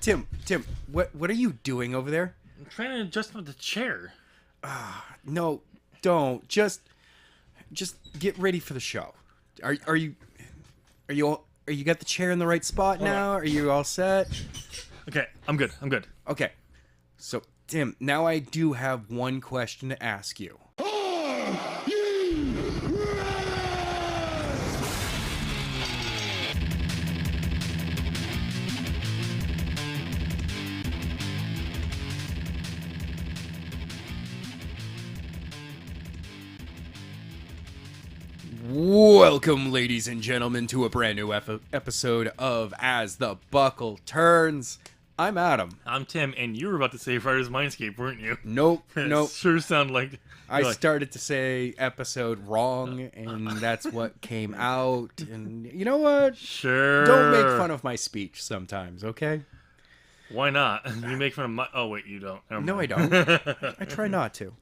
Tim, what are you doing over there? I'm trying to adjust the chair. No, don't. Just get ready for the show. Are you got the chair in the right spot now? Are you all set? Okay, I'm good. Okay. So, Tim, now I do have one question to ask you. Welcome, ladies and gentlemen, to a brand new episode of As the Buckle Turns. I'm Adam. I'm Tim, and you were about to say Writer's Mindscape, weren't you? Nope. Sure sound like... I started to say episode wrong, and that's what came out. And you know what? Sure. Don't make fun of my speech sometimes, okay? Why not? You make fun of my... Oh, wait, you don't. Never No, I mind. don't. I try not to.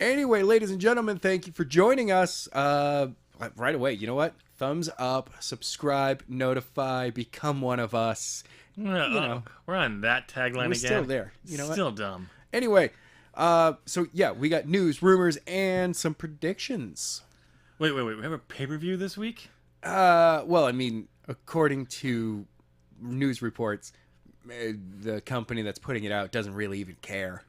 Anyway, ladies and gentlemen, thank you for joining us. Right away, you know what? Thumbs up, subscribe, notify, become one of us. We're on that tagline We're again. still there. You know Still what? dumb. Anyway, so yeah, we got news, rumors, and some predictions. Wait. We have a pay-per-view this week? Well, I mean, according to news reports, the company that's putting it out doesn't really even care.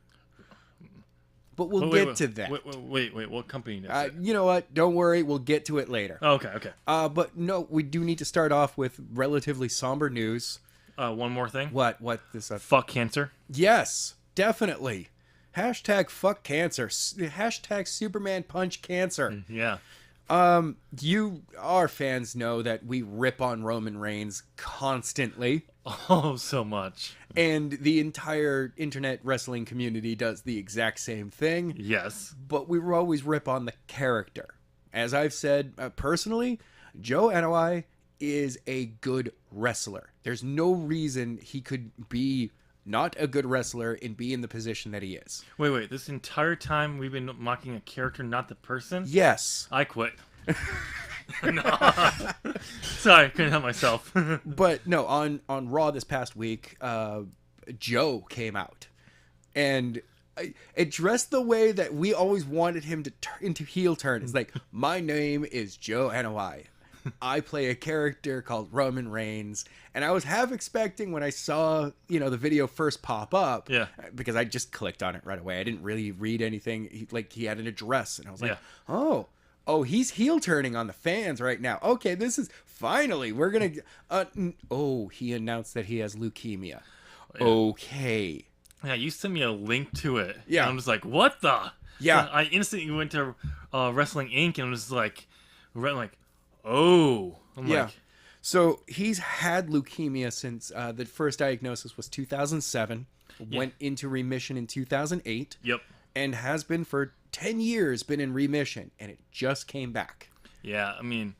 But we'll get to that. Wait. What company is it? You know what? Don't worry. We'll get to it later. Oh, okay. But no, we do need to start off with relatively somber news. One more thing. What this? Fuck cancer. Yes, definitely. Hashtag fuck cancer. Hashtag Superman punch cancer. Yeah. You, our fans, know that we rip on Roman Reigns constantly. Oh, so much. And the entire internet wrestling community does the exact same thing. Yes. But we always rip on the character. As I've said, personally, Joe Anoa'i is a good wrestler. There's no reason he could be not a good wrestler and be in the position that he is. Wait. This entire time we've been mocking a character, not the person? Yes. I quit. No. Sorry, couldn't help myself. But no, on Raw this past week, Joe came out and addressed the way that we always wanted him to turn into heel turn. It's like, my name is Joe Anoa'i. I play a character called Roman Reigns, and I was half expecting when I saw, the video first pop up, because I just clicked on it right away. I didn't really read anything. He had an address, and I was like, oh, he's heel turning on the fans right now. Okay, this is finally we're gonna. He announced that he has leukemia. Yeah. Okay. Yeah, you sent me a link to it. Yeah, and I'm just like, what the? Yeah, so I instantly went to Wrestling Inc. and was like, oh. I'm like, so he's had leukemia since the first diagnosis was 2007. Yeah. Went into remission in 2008. Yep. And has been for 10 years been in remission, and it just came back. Yeah, I mean,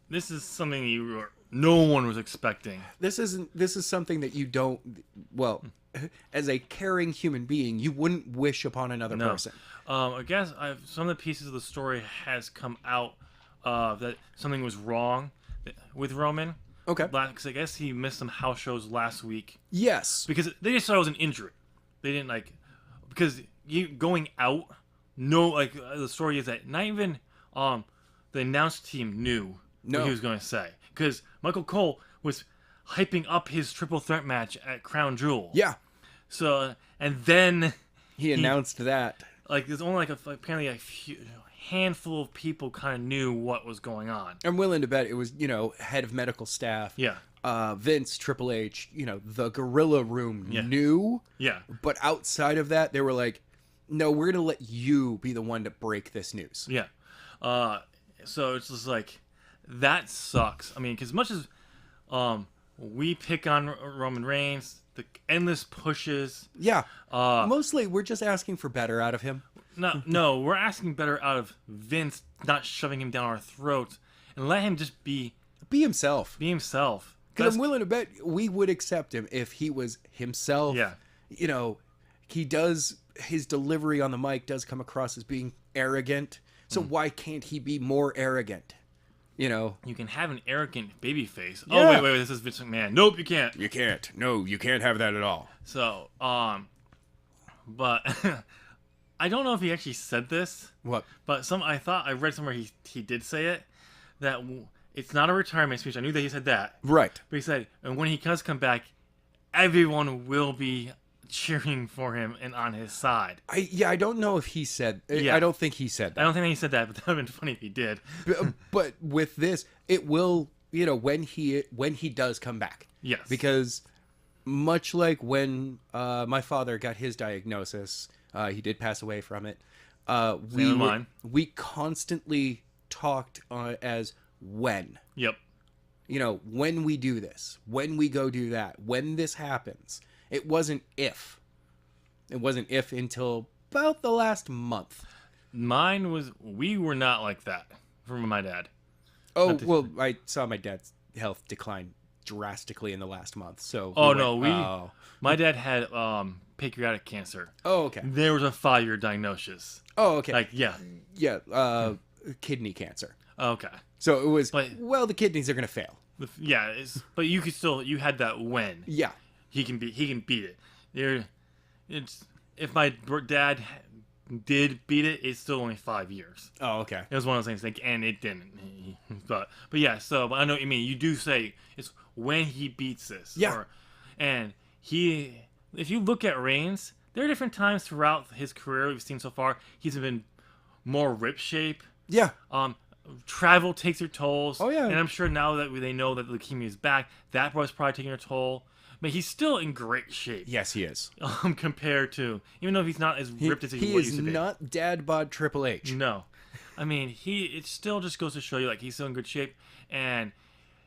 this is something no one was expecting. This is something that you don't, as a caring human being, you wouldn't wish upon another person. I guess some of the pieces of the story has come out that something was wrong with Roman. Okay. Because I guess he missed some house shows last week. Yes. Because they just thought it was an injury. They didn't because going out, the story is that not even the announce team knew what he was going to say. Because Michael Cole was hyping up his triple threat match at Crown Jewel. Yeah. So, and then he announced that. There's only apparently a handful of people kind of knew what was going on. I'm willing to bet it was, head of medical staff. Yeah. Vince, Triple H, the Gorilla Room knew. Yeah. But outside of that, they were like, no, we're going to let you be the one to break this news. Yeah. So it's just that sucks. I mean, because much as we pick on Roman Reigns, the endless pushes. Yeah. Mostly, we're just asking for better out of him. No, we're asking better out of Vince, not shoving him down our throats, and let him just be himself. Be himself. Because I'm willing to bet we would accept him if he was himself. Yeah. He does, his delivery on the mic does come across as being arrogant. So why can't he be more arrogant? You know, you can have an arrogant baby face. Yeah. Oh wait, this is Vince McMahon. Nope, you can't. You can't. No, you can't have that at all. So, but I don't know if he actually said this. What? But I thought I read somewhere he did say it, that it's not a retirement speech. I knew that he said that. Right. But he said, and when he does come back, everyone will be cheering for him and on his side. I don't know if he said. Yeah. I don't think he said that. I don't think he said that, but that would have been funny if he did. But with this, it will. You know, when he does come back. Yes. Because much like when my father got his diagnosis, he did pass away from it. We constantly talked as when. Yep. You know, when we do this, when we go do that, when this happens. It wasn't if. It wasn't if until about the last month. Mine was, we were not like that from my dad. Oh, well, I saw my dad's health decline drastically in the last month. So. My dad had pancreatic cancer. Oh, okay. There was a 5-year diagnosis. Oh, okay. Like, yeah. Yeah, kidney cancer. Okay. So it was, the kidneys are going to fail. Yeah, but you could still, you had that when. Yeah. He can beat it. If my dad did beat it, it's still only 5 years. Oh, okay. It was one of those things, and it didn't. But yeah, so but I know what you mean. You do say it's when he beats this. Yeah. If you look at Reigns, there are different times throughout his career we've seen so far. He's been more rip shape. Yeah. Travel takes their tolls. Oh yeah. And I'm sure now that they know that leukemia is back, that was probably taking a toll. But he's still in great shape. Yes, he is. Compared to, even though he's not as ripped as he used to be. He is not dad bod Triple H. No. I mean, it still just goes to show you, like, he's still in good shape. And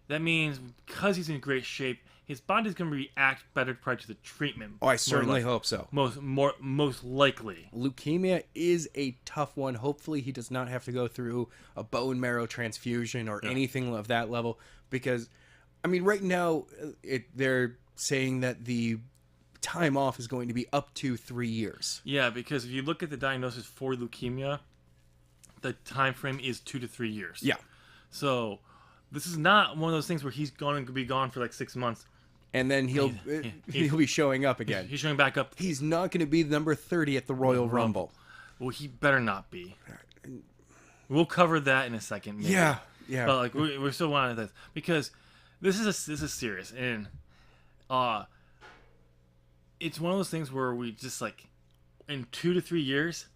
that means because he's in great shape, his body's going to react better prior to the treatment. Oh, I certainly hope so. Most likely. Leukemia is a tough one. Hopefully he does not have to go through a bone marrow transfusion or anything of that level. Because, I mean, right now, they're saying that the time off is going to be up to 3 years. Yeah, because if you look at the diagnosis for leukemia, the time frame is 2 to 3 years. Yeah. So this is not one of those things where he's going to be gone for like 6 months. And then he'll be showing up again. He's showing back up. He's not going to be number 30 at the Royal Rumble. Well, he better not be. We'll cover that in a second. Maybe. Yeah. But like we're still wanting this because this is serious, and it's one of those things where we just like in 2 to 3 years,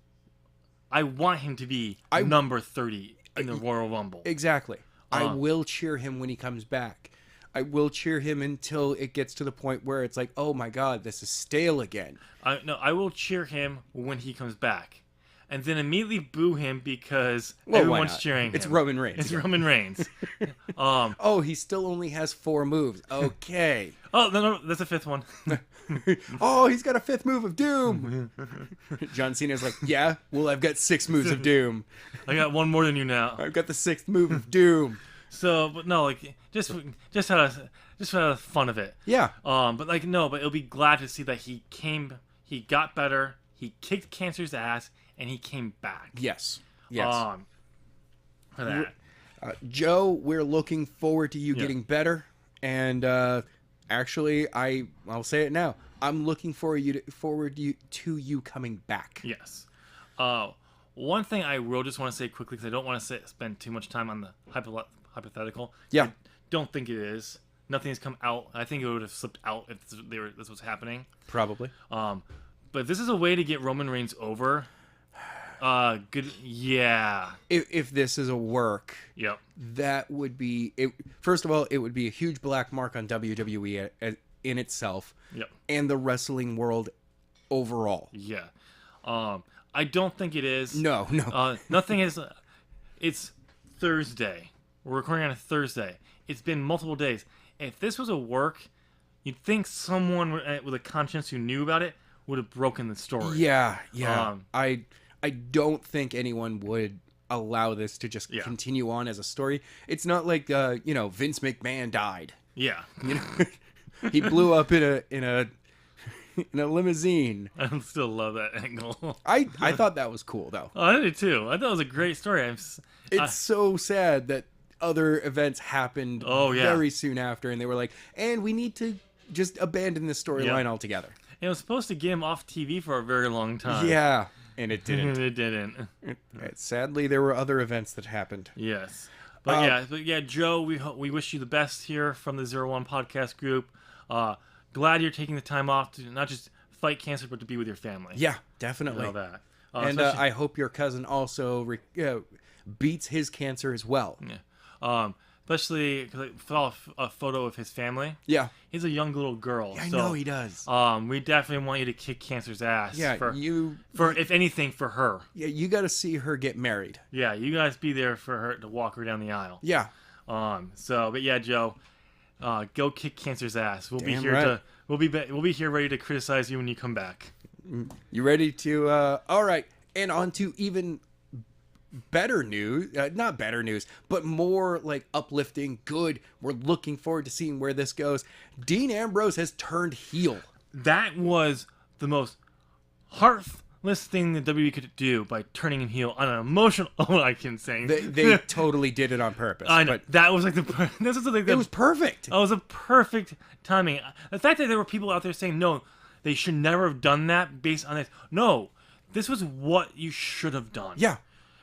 I want him to be number 30 in the Royal Rumble. Exactly. I will cheer him when he comes back. I will cheer him until it gets to the point where it's like, oh my God, this is stale again. I will cheer him when he comes back. And then immediately boo him because everyone's cheering him. It's Roman Reigns. It's Roman Reigns. He still only has 4 moves. Okay. No, that's a 5th one. He's got a 5th move of doom. John Cena's like, yeah, well, I've got 6 moves of doom. I got 1 more than you now. I've got the 6th move of doom. So, but no, like just out of fun of it. Yeah. But it'll be glad to see that he got better, he kicked cancer's ass, and he came back. Yes. For that. Joe, we're looking forward to you getting better, and actually, I'll say it now. I'm looking forward to you coming back. Yes. One thing I will just want to say quickly because I don't want to spend too much time on the hypothetical. Yeah. I don't think it is. Nothing has come out. I think it would have slipped out if this was happening. Probably. But this is a way to get Roman Reigns over. Good. Yeah. If this is a work, yep, that would be it. First of all, it would be a huge black mark on WWE in itself. Yep. And the wrestling world overall. Yeah. I don't think it is. No. Nothing is. It's Thursday. We're recording on a Thursday. It's been multiple days. If this was a work, you'd think someone with a conscience who knew about it would have broken the story. Yeah. I don't think anyone would allow this to just continue on as a story. It's not like Vince McMahon died. Yeah. He blew up in a limousine. I still love that angle. I thought that was cool though. Oh, I did too. I thought it was a great story. It's so sad that other events happened very soon after, and they were like, and we need to just abandon this storyline altogether. It was supposed to get him off TV for a very long time. Yeah, and it didn't. It didn't. Sadly, there were other events that happened. Yes. But Joe, we wish you the best here from the 01 podcast group. Glad you're taking the time off to not just fight cancer, but to be with your family. Yeah, definitely. And all that. And I hope your cousin also beats his cancer as well. Yeah. Especially because I saw a photo of his family. Yeah. He's a young little girl. Yeah, I know he does. We definitely want you to kick cancer's ass. Yeah, for if anything, for her. Yeah, you got to see her get married. Yeah, you guys be there for her to walk her down the aisle. Yeah. But yeah, Joe, go kick cancer's ass. We'll be here right. we'll be here ready to criticize you when you come back. You ready to? All right, and on to even better news, not better news, but more like uplifting, good. We're looking forward to seeing where this goes. Dean Ambrose has turned heel. That was the most heartless thing the WWE could do by turning him heel on an emotional. Oh, I can say they totally did it on purpose. I know. But that was like it was perfect. It was a perfect timing. The fact that there were people out there saying no, they should never have done that based on this. No, this was what you should have done. Yeah.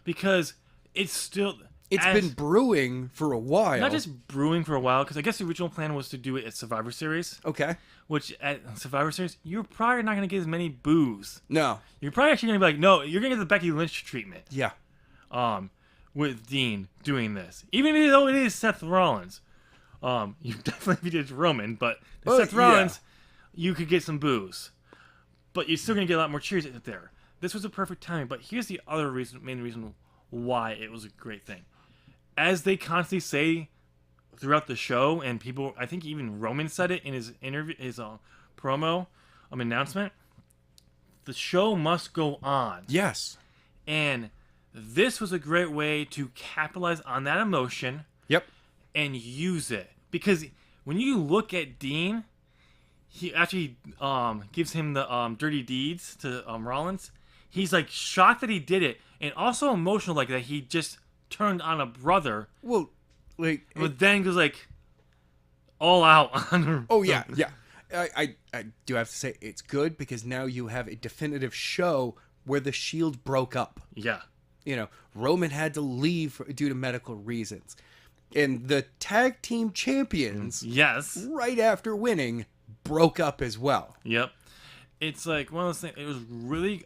Because it's been brewing for a while. Not just brewing for a while, because I guess the original plan was to do it at Survivor Series. Okay. Which at Survivor Series, you're probably not going to get as many boos. No. You're probably actually going to be like, no, you're going to get the Becky Lynch treatment. Yeah. With Dean doing this, even though it is Seth Rollins. You definitely did Roman, but Seth Rollins, you could get some boos, but you're still going to get a lot more cheers there. This was a perfect timing, but here's the other main reason why it was a great thing. As they constantly say throughout the show, and people, I think even Roman said it in his interview, his promo announcement, the show must go on. Yes. And this was a great way to capitalize on that emotion. Yep. And use it. Because when you look at Dean, he actually gives him the dirty deeds to Rollins. He's like shocked that he did it, and also emotional like that he just turned on a brother. Well, like, but then goes like all out on her. Oh yeah, yeah. I do have to say it's good because now you have a definitive show where the Shield broke up. Yeah. You know, Roman had to leave due to medical reasons, and the tag team champions, yes, right after winning, broke up as well. Yep. It's like one of those things. It was really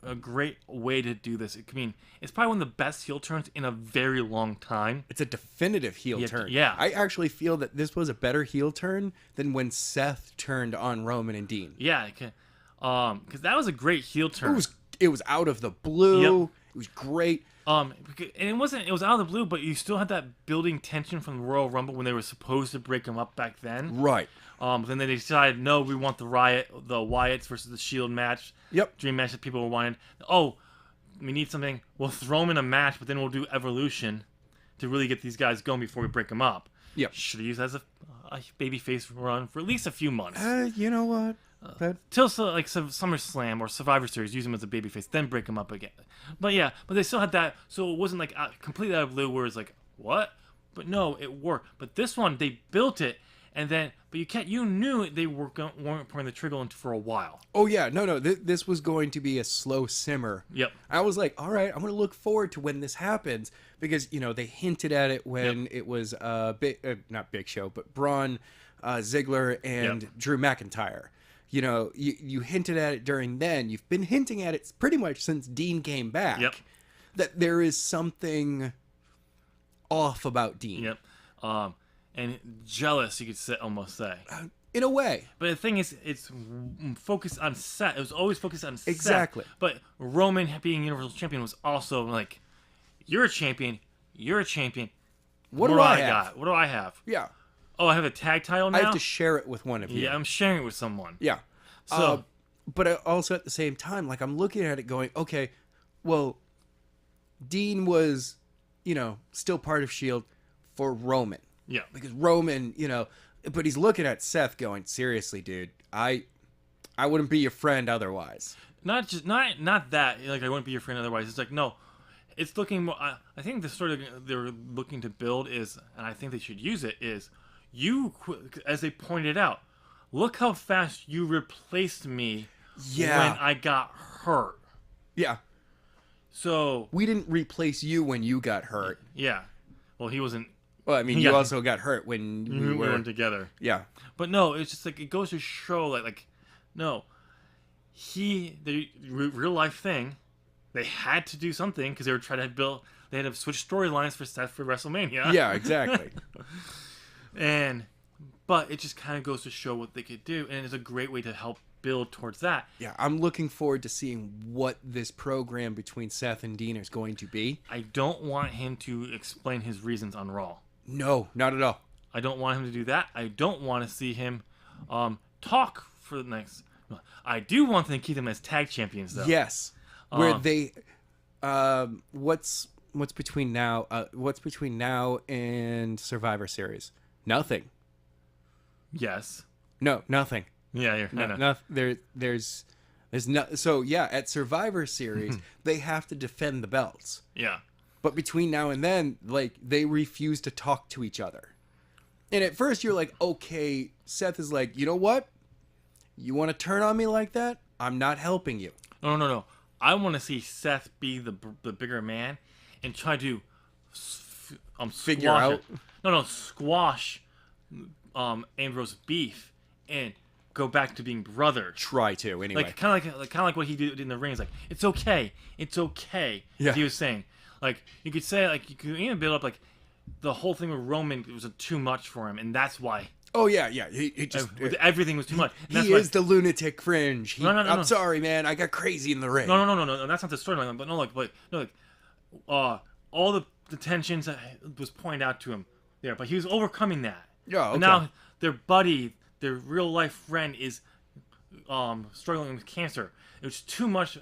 a great way to do this. I mean, it's probably one of the best heel turns in a very long time. It's a definitive heel turn. Yeah. I actually feel that this was a better heel turn than when Seth turned on Roman and Dean. Yeah, because that was a great heel turn. It was out of the blue. Yep. It was great. And it was out of the blue, but you still had that building tension from the Royal Rumble when they were supposed to break them up back then. Right. Then they decided, no, we want the Wyatts versus the Shield match. Yep. Dream match that people wanted. Oh, we need something. We'll throw them in a match, but then we'll do Evolution to really get these guys going before we break them up. Yep. Should have used that as a babyface run for at least a few months. You know what? Till like SummerSlam or Survivor Series, use him as a babyface, then break him up again. But yeah, but they still had that, so it wasn't like completely out of blue where it's like, what? But no, it worked. But this one, they built it, and then, but you knew they weren't pouring the trigger into for a while. Oh yeah, no, this was going to be a slow simmer. Yep. I was like, all right, I'm going to look forward to when this happens, because, you know, they hinted at it when it was, not Big Show, but Braun, Ziggler, and Drew McIntyre. You know, you hinted at it during then. You've been hinting at it pretty much since Dean came back. Yep. That there is something off about Dean. Yep. And jealous, you could almost say. In a way. But the thing is, it's focused on Seth. It was always focused on Seth. Exactly. But Roman being Universal Champion was also like, you're a champion. You're a champion. What do I have? What do I have? Yeah. Oh, I have a tag title now? I have to share it with one of you. Yeah, I'm sharing it with someone. Yeah. So, but also at the same time, like, I'm looking at it going, okay, well, Dean was, you know, still part of S.H.I.E.L.D. for Roman. Yeah. Because Roman, you know, but he's looking at Seth going, seriously, dude, I wouldn't be your friend otherwise. Not that, like, I wouldn't be your friend otherwise. It's like, no, it's looking more. I think the story they're looking to build is, and I think they should use it, is as they pointed out, look how fast you replaced me when I got hurt. Yeah. So we didn't replace you when you got hurt. Yeah. Well, he wasn't. Well, I mean, you also got hurt when we weren't together. Yeah. But no, it's just like it goes to show like no, the real life thing. They had to do something because they were trying to build. They had to switch storylines for Seth for WrestleMania. Yeah, exactly. But it just kind of goes to show what they could do, and it's a great way to help build towards that. Yeah, I'm looking forward to seeing what this program between Seth and Dean is going to be. I don't want him to explain his reasons on Raw. No, not at all. I don't want him to do that. I don't want to see him talk for the next. I do want them to keep them as tag champions, though. Yes. Where they, what's between now? What's between now and Survivor Series? Nothing. Yes. No, nothing. Yeah, there's no. So yeah, at Survivor Series they have to defend the belts. Yeah. But between now and then, like they refuse to talk to each other. And at first you're like, okay, Seth is like, you know what? You want to turn on me like that? I'm not helping you. No. I want to see Seth be the bigger man and try to figure out. Squash Ambrose beef and go back to being brothers. Try to anyway. Like kind of like what he did in the ring. It's like it's okay. Yeah. He was saying like you could say like you could even build up like the whole thing with Roman was too much for him, and that's why. Oh yeah. He just everything was too much. He is the lunatic fringe. I'm sorry, man. I got crazy in the ring. No. That's not the storyline. But all the tensions that was pointed out to him there, but he was overcoming that. Yeah. Okay. And now their buddy, their real life friend, is struggling with cancer. It was too much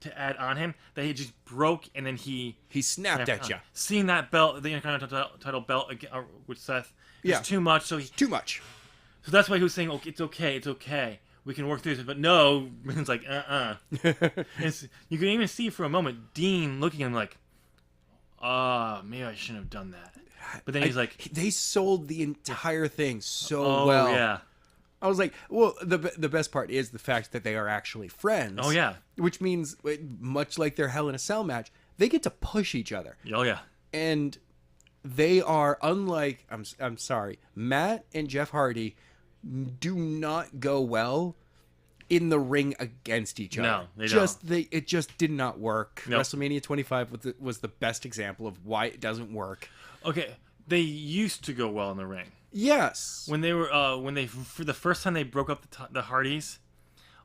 to add on him that he just broke, and then he snapped at you. Seeing that belt, the Intercontinental belt with Seth. It's too much. Too much. So that's why he was saying, "Okay, it's okay. We can work through this." But no, it's like, You can even see for a moment Dean looking at him like, maybe I shouldn't have done that. But then he's like, they sold the entire thing so well. Oh yeah. I was like, well, the best part is the fact that they are actually friends. Oh yeah. Which means, much like their Hell in a Cell match, they get to push each other. Oh yeah. And they are unlike I'm sorry, Matt and Jeff Hardy do not go well in the ring against each other. No, they don't. It just did not work. Nope. WrestleMania 25 was the best example of why it doesn't work. Okay, they used to go well in the ring. Yes. When they were for the first time they broke up the Hardys,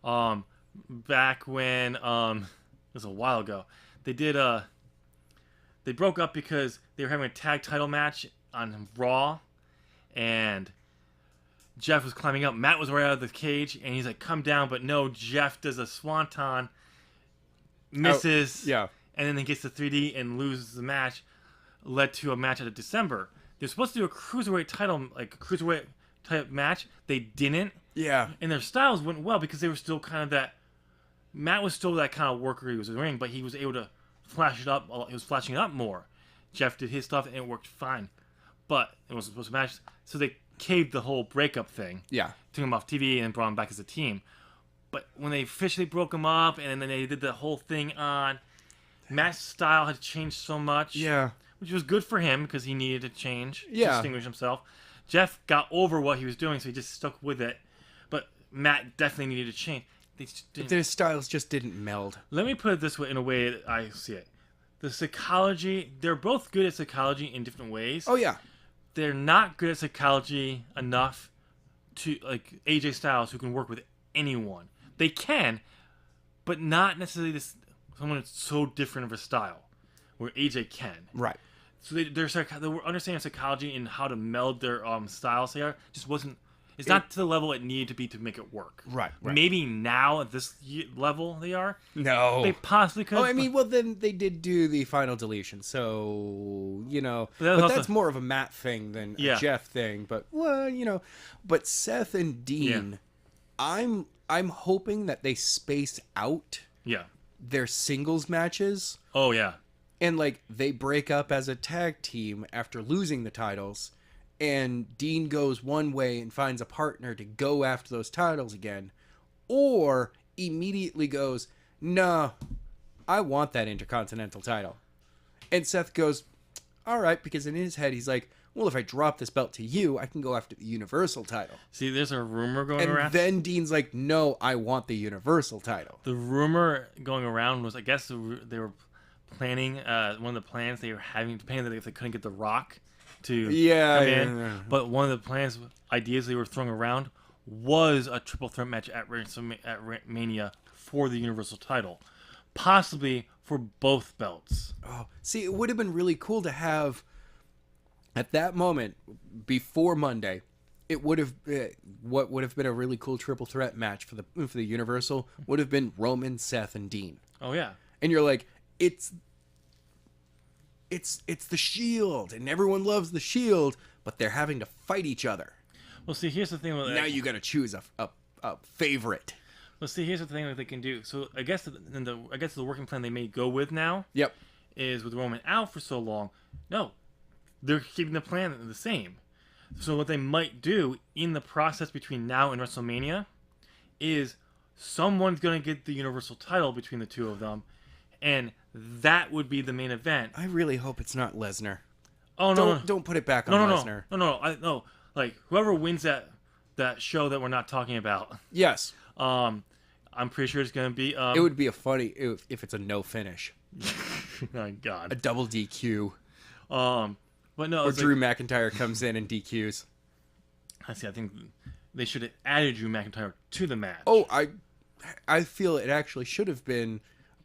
back when it was a while ago. They broke up because they were having a tag title match on Raw, and Jeff was climbing up. Matt was right out of the cage, and he's like, "Come down!" But no, Jeff does a swanton, misses, and then he gets the 3D and loses the match. Led to a match at December. They're supposed to do a cruiserweight title, like a cruiserweight type match. They didn't. Yeah. And their styles went well because they were still kind of that. Matt was still that kind of worker. He was in the ring, but he was able to flash it up. He was flashing it up more. Jeff did his stuff, and it worked fine. But it wasn't supposed to match, so they caved the whole breakup thing. Yeah. Took him off TV and brought him back as a team. But when they officially broke him up, and then they did the whole thing on, Matt's style had changed so much. Yeah. Which was good for him because he needed to change to Yeah. distinguish himself. Jeff got over what he was doing, so he just stuck with it. But Matt definitely needed to change. Their styles just didn't meld. Let me put it this way, in a way that I see it. The psychology, they're both good at psychology in different ways. Oh, yeah. They're not good at psychology enough to, like AJ Styles, who can work with anyone. They can, but not necessarily someone that's so different of a style, where AJ can. Right. So their understanding of psychology and how to meld their styles together just wasn't. It's not to the level it needed to be to make it work. Right. Maybe now at this level they are. No. They possibly could. Oh, I mean, well, then they did do the final deletion, so but that's more of a Matt thing than a Jeff thing. But but Seth and Dean, I'm hoping that they space out their singles matches. Oh yeah. And like they break up as a tag team after losing the titles, and Dean goes one way and finds a partner to go after those titles again, or immediately goes, "No, I want that Intercontinental title." And Seth goes, "All right," because in his head he's like, "Well, if I drop this belt to you, I can go after the Universal title." See, there's a rumor going and around. And then Dean's like, "No, I want the Universal title." The rumor going around was, I guess they were planning, one of the plans they were having, depending on if they couldn't get The Rock to come in. Yeah. But one of the plans, ideas they were throwing around was a triple threat match at Mania for the Universal title. Possibly for both belts. Oh, see, it would have been really cool to have, at that moment, before Monday, it would have, what would have been a really cool triple threat match for the Universal would have been Roman, Seth, and Dean. Oh, yeah. And you're like, it's the Shield, and everyone loves the Shield, but they're having to fight each other. Well, see, here's the thing. Now you got to choose a favorite. Well, see, here's the thing that they can do. So I guess the working plan they may go with now. Yep. Is with Roman out for so long. No, they're keeping the plan the same. So what they might do in the process between now and WrestleMania is someone's going to get the Universal title between the two of them, and that would be the main event. I really hope it's not Lesnar. Oh no! Don't put it back on Lesnar. No. Like whoever wins that show that we're not talking about. Yes. I'm pretty sure it's going to be. It would be a funny if it's a no finish. My God. A double DQ. But no. Or Drew McIntyre comes in and DQs. I see. I think they should have added Drew McIntyre to the match. Oh, I feel it actually should have been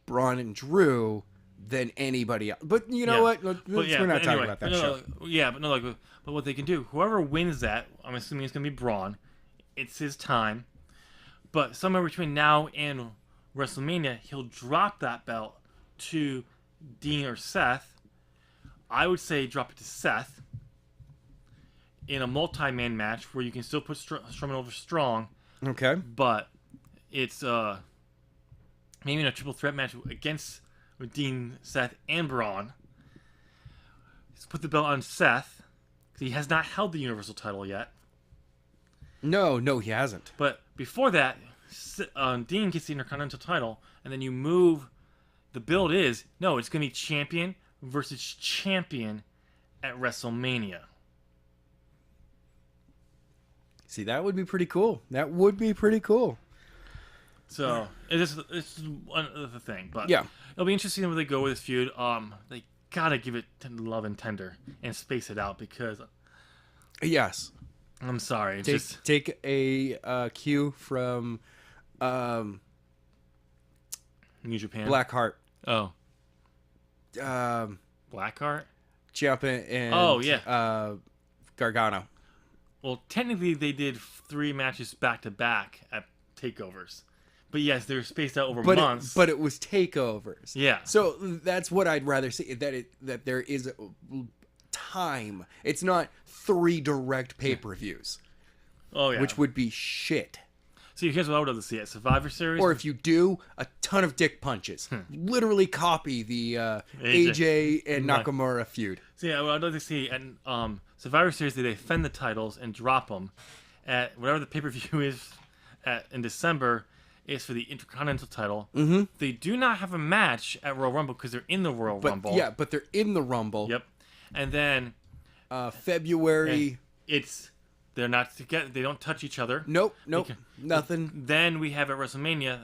Braun and Drew than anybody else. But you know what? We're not talking about that show. But what they can do, whoever wins that, I'm assuming it's going to be Braun. It's his time. But somewhere between now and WrestleMania, he'll drop that belt to Dean or Seth. I would say drop it to Seth in a multi-man match where you can still put Strowman over strong. Okay. But it's maybe in a triple threat match against Dean, Seth, and Braun. Let's put the belt on Seth because he has not held the Universal title yet. No, he hasn't. But before that, Dean gets the Intercontinental title, and then you move. The build is it's going to be champion versus champion at WrestleMania. See, that would be pretty cool. So it's one other thing, but yeah, it'll be interesting where they go with this feud. They gotta give it love and tender and space it out because. Yes. I'm sorry. Take a cue from New Japan. Blackheart. Oh. Blackheart? Ciampa and Gargano. Well, technically they did 3 matches back to back at takeovers. But yes, they were spaced out over months. But it was takeovers. Yeah. So that's what I'd rather see, that there is time. It's not 3 direct pay-per-views. Oh yeah. Which would be shit. See, here's what I would love to see at Survivor Series. Or if you do, a ton of dick punches. Literally copy the AJ and Nakamura feud. See, I would like to see at Survivor Series they defend the titles and drop them at whatever the pay-per-view is in December. Is for the Intercontinental title. Mm-hmm. They do not have a match at Royal Rumble because they're in the Royal Rumble. Yeah, but they're in the Rumble. Yep. And then February. They're not together. They don't touch each other. Nope. Nothing. Then we have at WrestleMania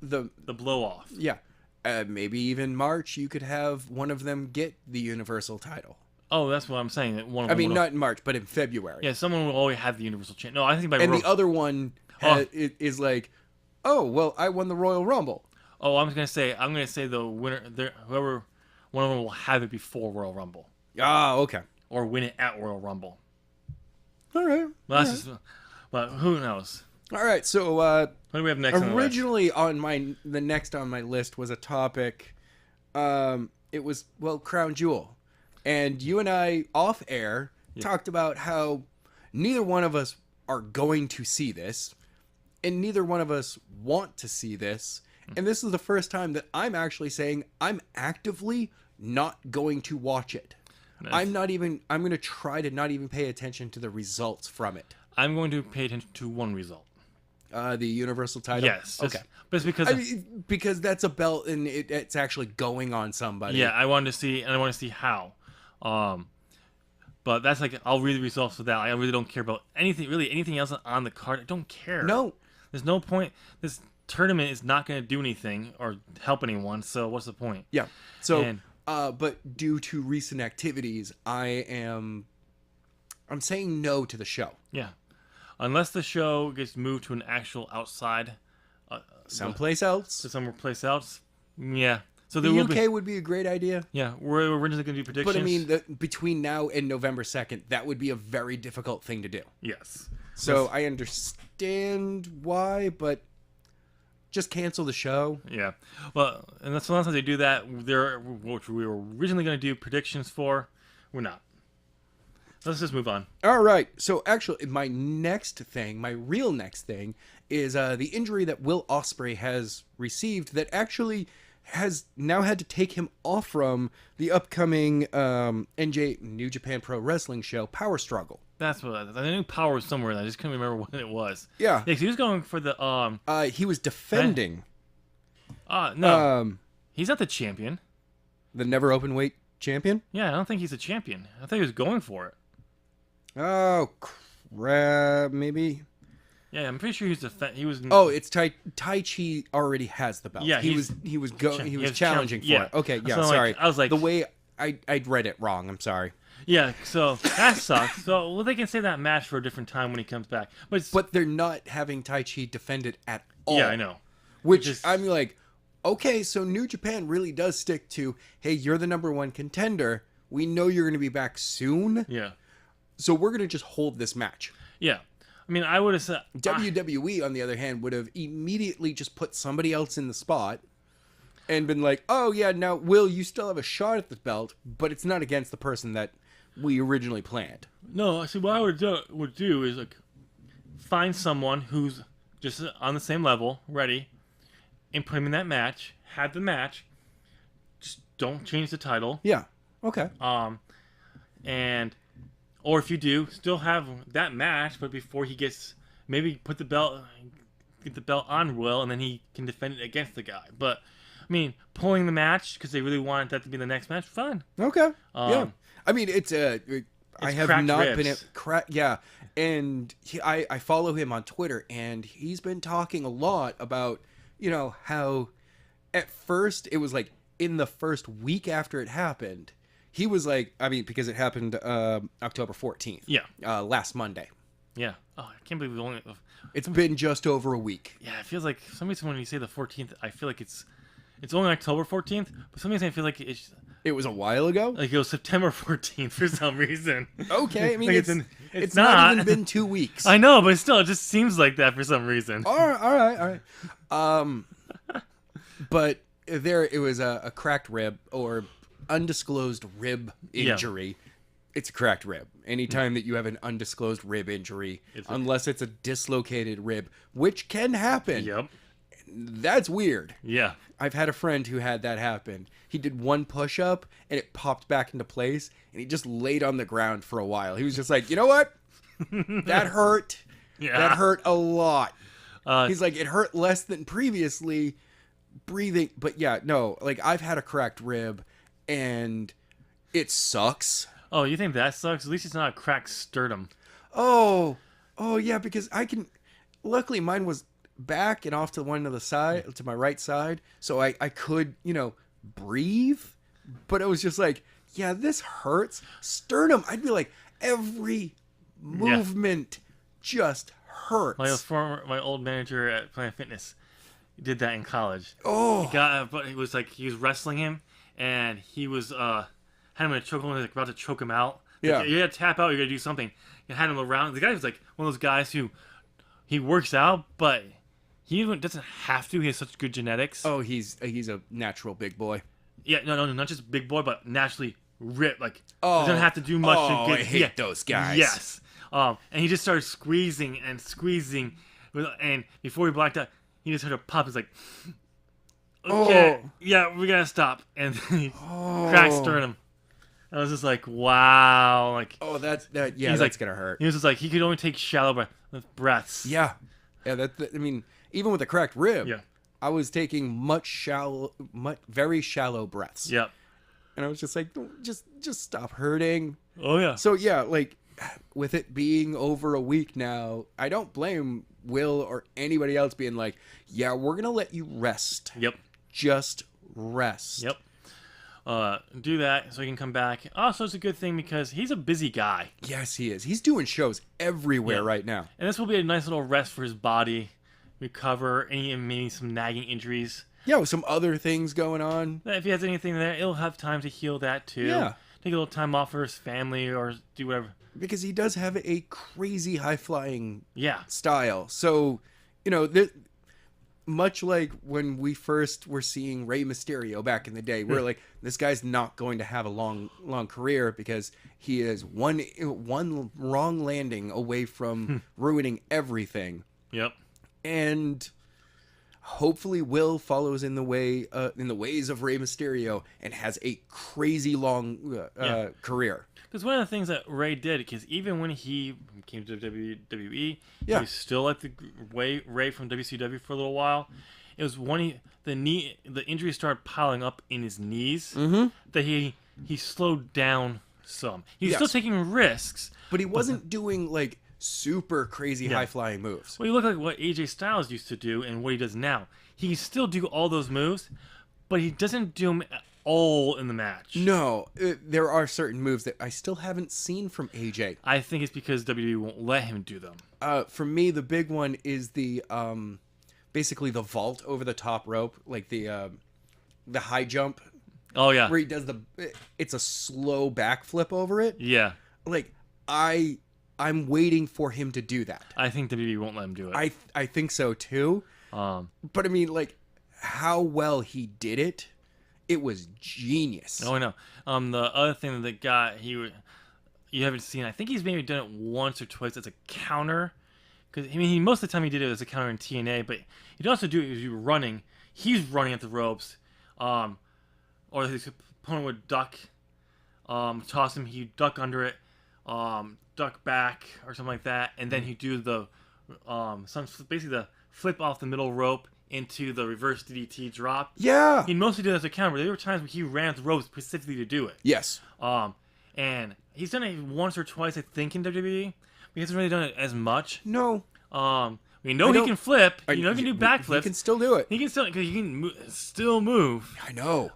the blow off. Yeah. Maybe even March you could have one of them get the Universal title. Oh, that's what I'm saying. Not in March, but in February. Yeah, someone will always have the Universal Champ. No, I think by the other one is like, oh well, I won the Royal Rumble. Oh, I'm gonna say the winner, whoever one of them will have it before Royal Rumble. Ah, okay. Or win it at Royal Rumble. All right. But who knows? All right. So what do we have next? Originally the next on my list was a topic. It was Crown Jewel, and you and I off air talked about how neither one of us are going to see this. And neither one of us want to see this. And this is the first time that I'm actually saying I'm actively not going to watch it. I'm going to try to not even pay attention to the results from it. I'm going to pay attention to one result. The Universal title? Yes. Okay. But it's because... because that's a belt and it's actually going on somebody. Yeah, I want to see how. But that's like, I'll read the results for that. I really don't care about anything else on the card. I don't care. No. There's no point. This tournament is not going to do anything or help anyone, so what's the point? Yeah. So... but due to recent activities, I'm saying no to the show. Yeah, unless the show gets moved to an actual outside, someplace else, to somewhere place else. Yeah, so the UK would be a great idea. Yeah, we're originally going to do predictions. But I mean, between now and November 2nd, that would be a very difficult thing to do. Yes. So I understand why, but. Just cancel the show. Yeah. Well, and that's sometimes they do that. Which we were originally going to do predictions for. We're not. Let's just move on. All right. So actually, my real next thing, is the injury that Will Ospreay has received that actually has now had to take him off from the upcoming New Japan Pro Wrestling show, Power Struggle. That's what I knew. Power was somewhere. I just couldn't remember what it was. Yeah. Yeah, 'cause he was going for the he was defending. No. He's not the champion. The never open weight champion. Yeah, I don't think he's a champion. I thought he was going for it. Oh crap! Maybe. Yeah, I'm pretty sure he was. Oh, it's Tai Chi already has the belt. Yeah, he was challenging for it. Okay, yeah, so sorry. I was like, the way I read it wrong. I'm sorry. Yeah, so that sucks. So they can save that match for a different time when he comes back. But they're not having Tai Chi defended at all. Yeah, I know. Which I'm like, okay, so New Japan really does stick to, hey, you're the number one contender. We know you're going to be back soon. Yeah. So we're going to just hold this match. Yeah. I mean, I would have said... WWE, on the other hand, would have immediately just put somebody else in the spot and been like, oh, yeah, now, Will, you still have a shot at the belt, but it's not against the person that we originally planned. No, see, what I would do is like find someone who's just on the same level, ready, and put him in that match, have the match, just don't change the title. Yeah, okay. Or if you do, still have that match, but before he gets, maybe get the belt on Will, and then he can defend it against the guy. But, I mean, pulling the match, because they really wanted that to be the next match, fine. Okay, yeah. I mean, I have not ribs. been yeah, and I follow him on Twitter, and he's been talking a lot about, how at first it was like in the first week after it happened, he was like, I mean, because it happened October 14th. Yeah. Last Monday. Yeah. Oh, I can't believe it's been just over a week. Yeah, it feels like for some reason when you say the 14th, I feel like it's only October 14th, but some reason I feel like it was a while ago? Like it was September 14th for some reason. Okay, I mean, like it's not even been 2 weeks. I know, but still, it just seems like that for some reason. All right. But it was a cracked rib or undisclosed rib injury. Yeah. It's a cracked rib. Anytime that you have an undisclosed rib injury, unless it's a dislocated rib, which can happen. Yep. That's weird. Yeah. I've had a friend who had that happen. He did one push-up, and it popped back into place, and he just laid on the ground for a while. He was just like, you know what? That hurt. Yeah. That hurt a lot. He's like, it hurt less than previously breathing. But yeah, no, like I've had a cracked rib, and it sucks. Oh, you think that sucks? At least it's not a cracked sternum. Oh, yeah, because luckily mine was back and off to one of the side, to my right side, so I could, breathe, but it was just like, yeah, this hurts. Sternum, I'd be like, every movement just hurts. My old manager at Planet Fitness did that in college. Oh. But it was like he was wrestling him, and he was had him in a chokehold, like about to choke him out. Yeah. Like, you gotta tap out, you gotta do something. You had him around. The guy was like one of those guys who he works out, but he doesn't have to. He has such good genetics. Oh, he's a natural big boy. Yeah, no, not just big boy, but naturally ripped. Like, doesn't have to do much to get. I hate those guys. Yes. And he just started squeezing, and before he blacked out, he just heard a pop. It's like, okay, yeah, we gotta stop. And then he cracked sternum. I was just like, wow. Like, that's like, gonna hurt. He was just like, he could only take shallow breaths. Yeah. I mean, even with a cracked rib, yeah. I was taking very shallow breaths. Yep. And I was just like, just stop hurting. Oh yeah. So yeah, like with it being over a week now, I don't blame Will or anybody else being like, yeah, we're gonna let you rest. Yep. Just rest. Yep. Do that so he can come back. Also, it's a good thing because he's a busy guy. Yes, he is. He's doing shows everywhere right now. And this will be a nice little rest for his body, recover maybe some nagging injuries. Yeah, with some other things going on. If he has anything there, he'll have time to heal that too. Yeah. Take a little time off for his family or do whatever. Because he does have a crazy high-flying style. So, much like when we first were seeing Rey Mysterio back in the day, we're like, this guy's not going to have a long career because he is one wrong landing away from ruining everything. Yep. And hopefully Will follows in the ways of Rey Mysterio and has a crazy long career. Because one of the things that Ray did, because even when he came to WWE, he was still like the Ray from WCW for a little while. It was when the injuries started piling up in his knees that he slowed down some. He was still taking risks, but he wasn't doing like super crazy high flying moves. Well, you look like what AJ Styles used to do and what he does now. He can still do all those moves, but he doesn't do them all in the match. No, there are certain moves that I still haven't seen from AJ. I think it's because WWE won't let him do them. For me, the big one is the basically the vault over the top rope, like the high jump. Oh yeah, where he does it's a slow backflip over it. Yeah, like I'm waiting for him to do that. I think WWE won't let him do it. I think so too. But I mean, like how well he did it. It was genius. Oh, I know. The other thing that you haven't seen, I think he's maybe done it once or twice as a counter. Because, I mean, most of the time he did it as a counter in TNA, but he'd also do it as you were running. He's running at the ropes. Or his opponent would duck, toss him, he'd duck under it, duck back, or something like that. And then he'd do basically the flip off the middle rope into the reverse DDT drop. Yeah. He mostly did it as a counter, but there were times when he ran the ropes specifically to do it. Yes. And he's done it once or twice, I think, in WWE. But he hasn't really done it as much. No. We know he can flip. He can do backflips. He can still do it. He can still move. I know.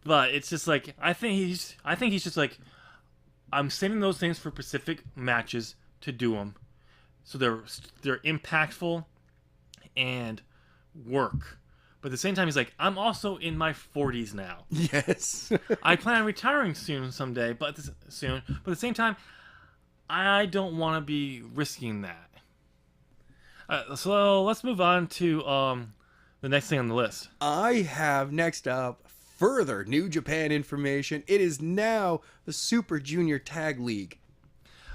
But it's just like I think he's just like, I'm saving those things for specific matches to do them, so they're impactful and work. But at the same time, he's like, I'm also in my 40s now. Yes. I plan on retiring someday, but at the same time, I don't want to be risking that. So let's move on to the next thing on the list. I have next up further New Japan information. It is now the Super Junior Tag League.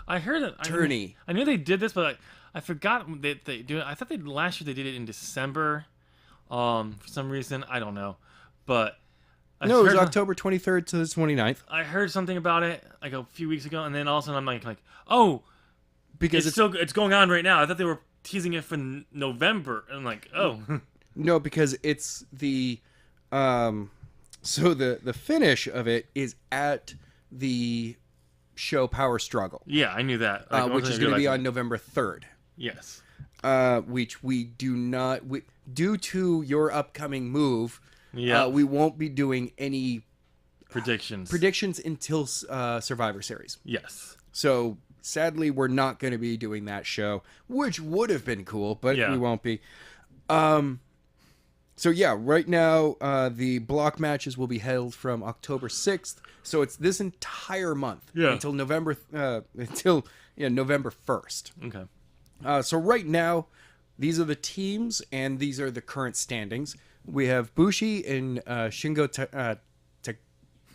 I heard that. Tourney. I knew they did this, but I forgot that they do it. I thought last year they did it in December. For some reason, I don't know. But it was October 23rd to the 29th. I heard something about it like a few weeks ago, and then all of a sudden I'm like, oh, because it's going on right now. I thought they were teasing it for November, and I'm like, oh, no, because it's the so the finish of it is at the show Power Struggle. Yeah, I knew that. Which is going to be on November 3rd. Yes. Which we do not, due to your upcoming move, yeah, we won't be doing any predictions until Survivor Series. Yes. So sadly, we're not going to be doing that show, which would have been cool, but we won't be. So yeah, right now the block matches will be held from October 6th. So it's this entire month until November 1st. Okay. So right now, these are the teams and these are the current standings. We have Bushi and Shingo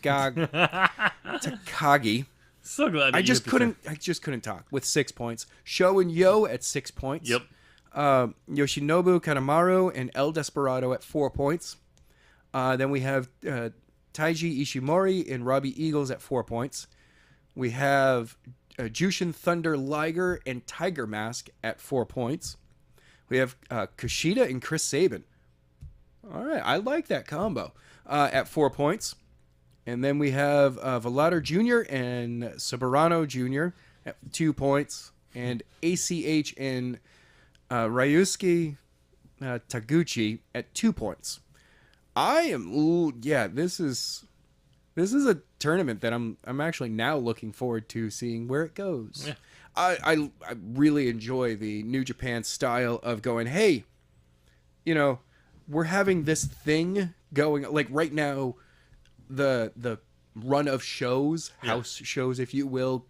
Takagi. So glad I just couldn't talk with 6 points. Sho and Yo at 6 points. Yep. Yoshinobu Kanemaru and El Desperado at 4 points. Then we have Taiji Ishimori and Robbie Eagles at 4 points. We have Jushin Thunder Liger and Tiger Mask at 4 points. We have Kushida and Chris Sabin. All right, I like that combo at 4 points. And then we have Volador Jr. and Soberano Jr. at 2 points. And ACH and Ryusuke Taguchi at 2 points. This is a tournament that I'm actually now looking forward to seeing where it goes. Yeah. I really enjoy the New Japan style of going, hey, we're having this thing going, like right now, the run of shows, house shows, if you will,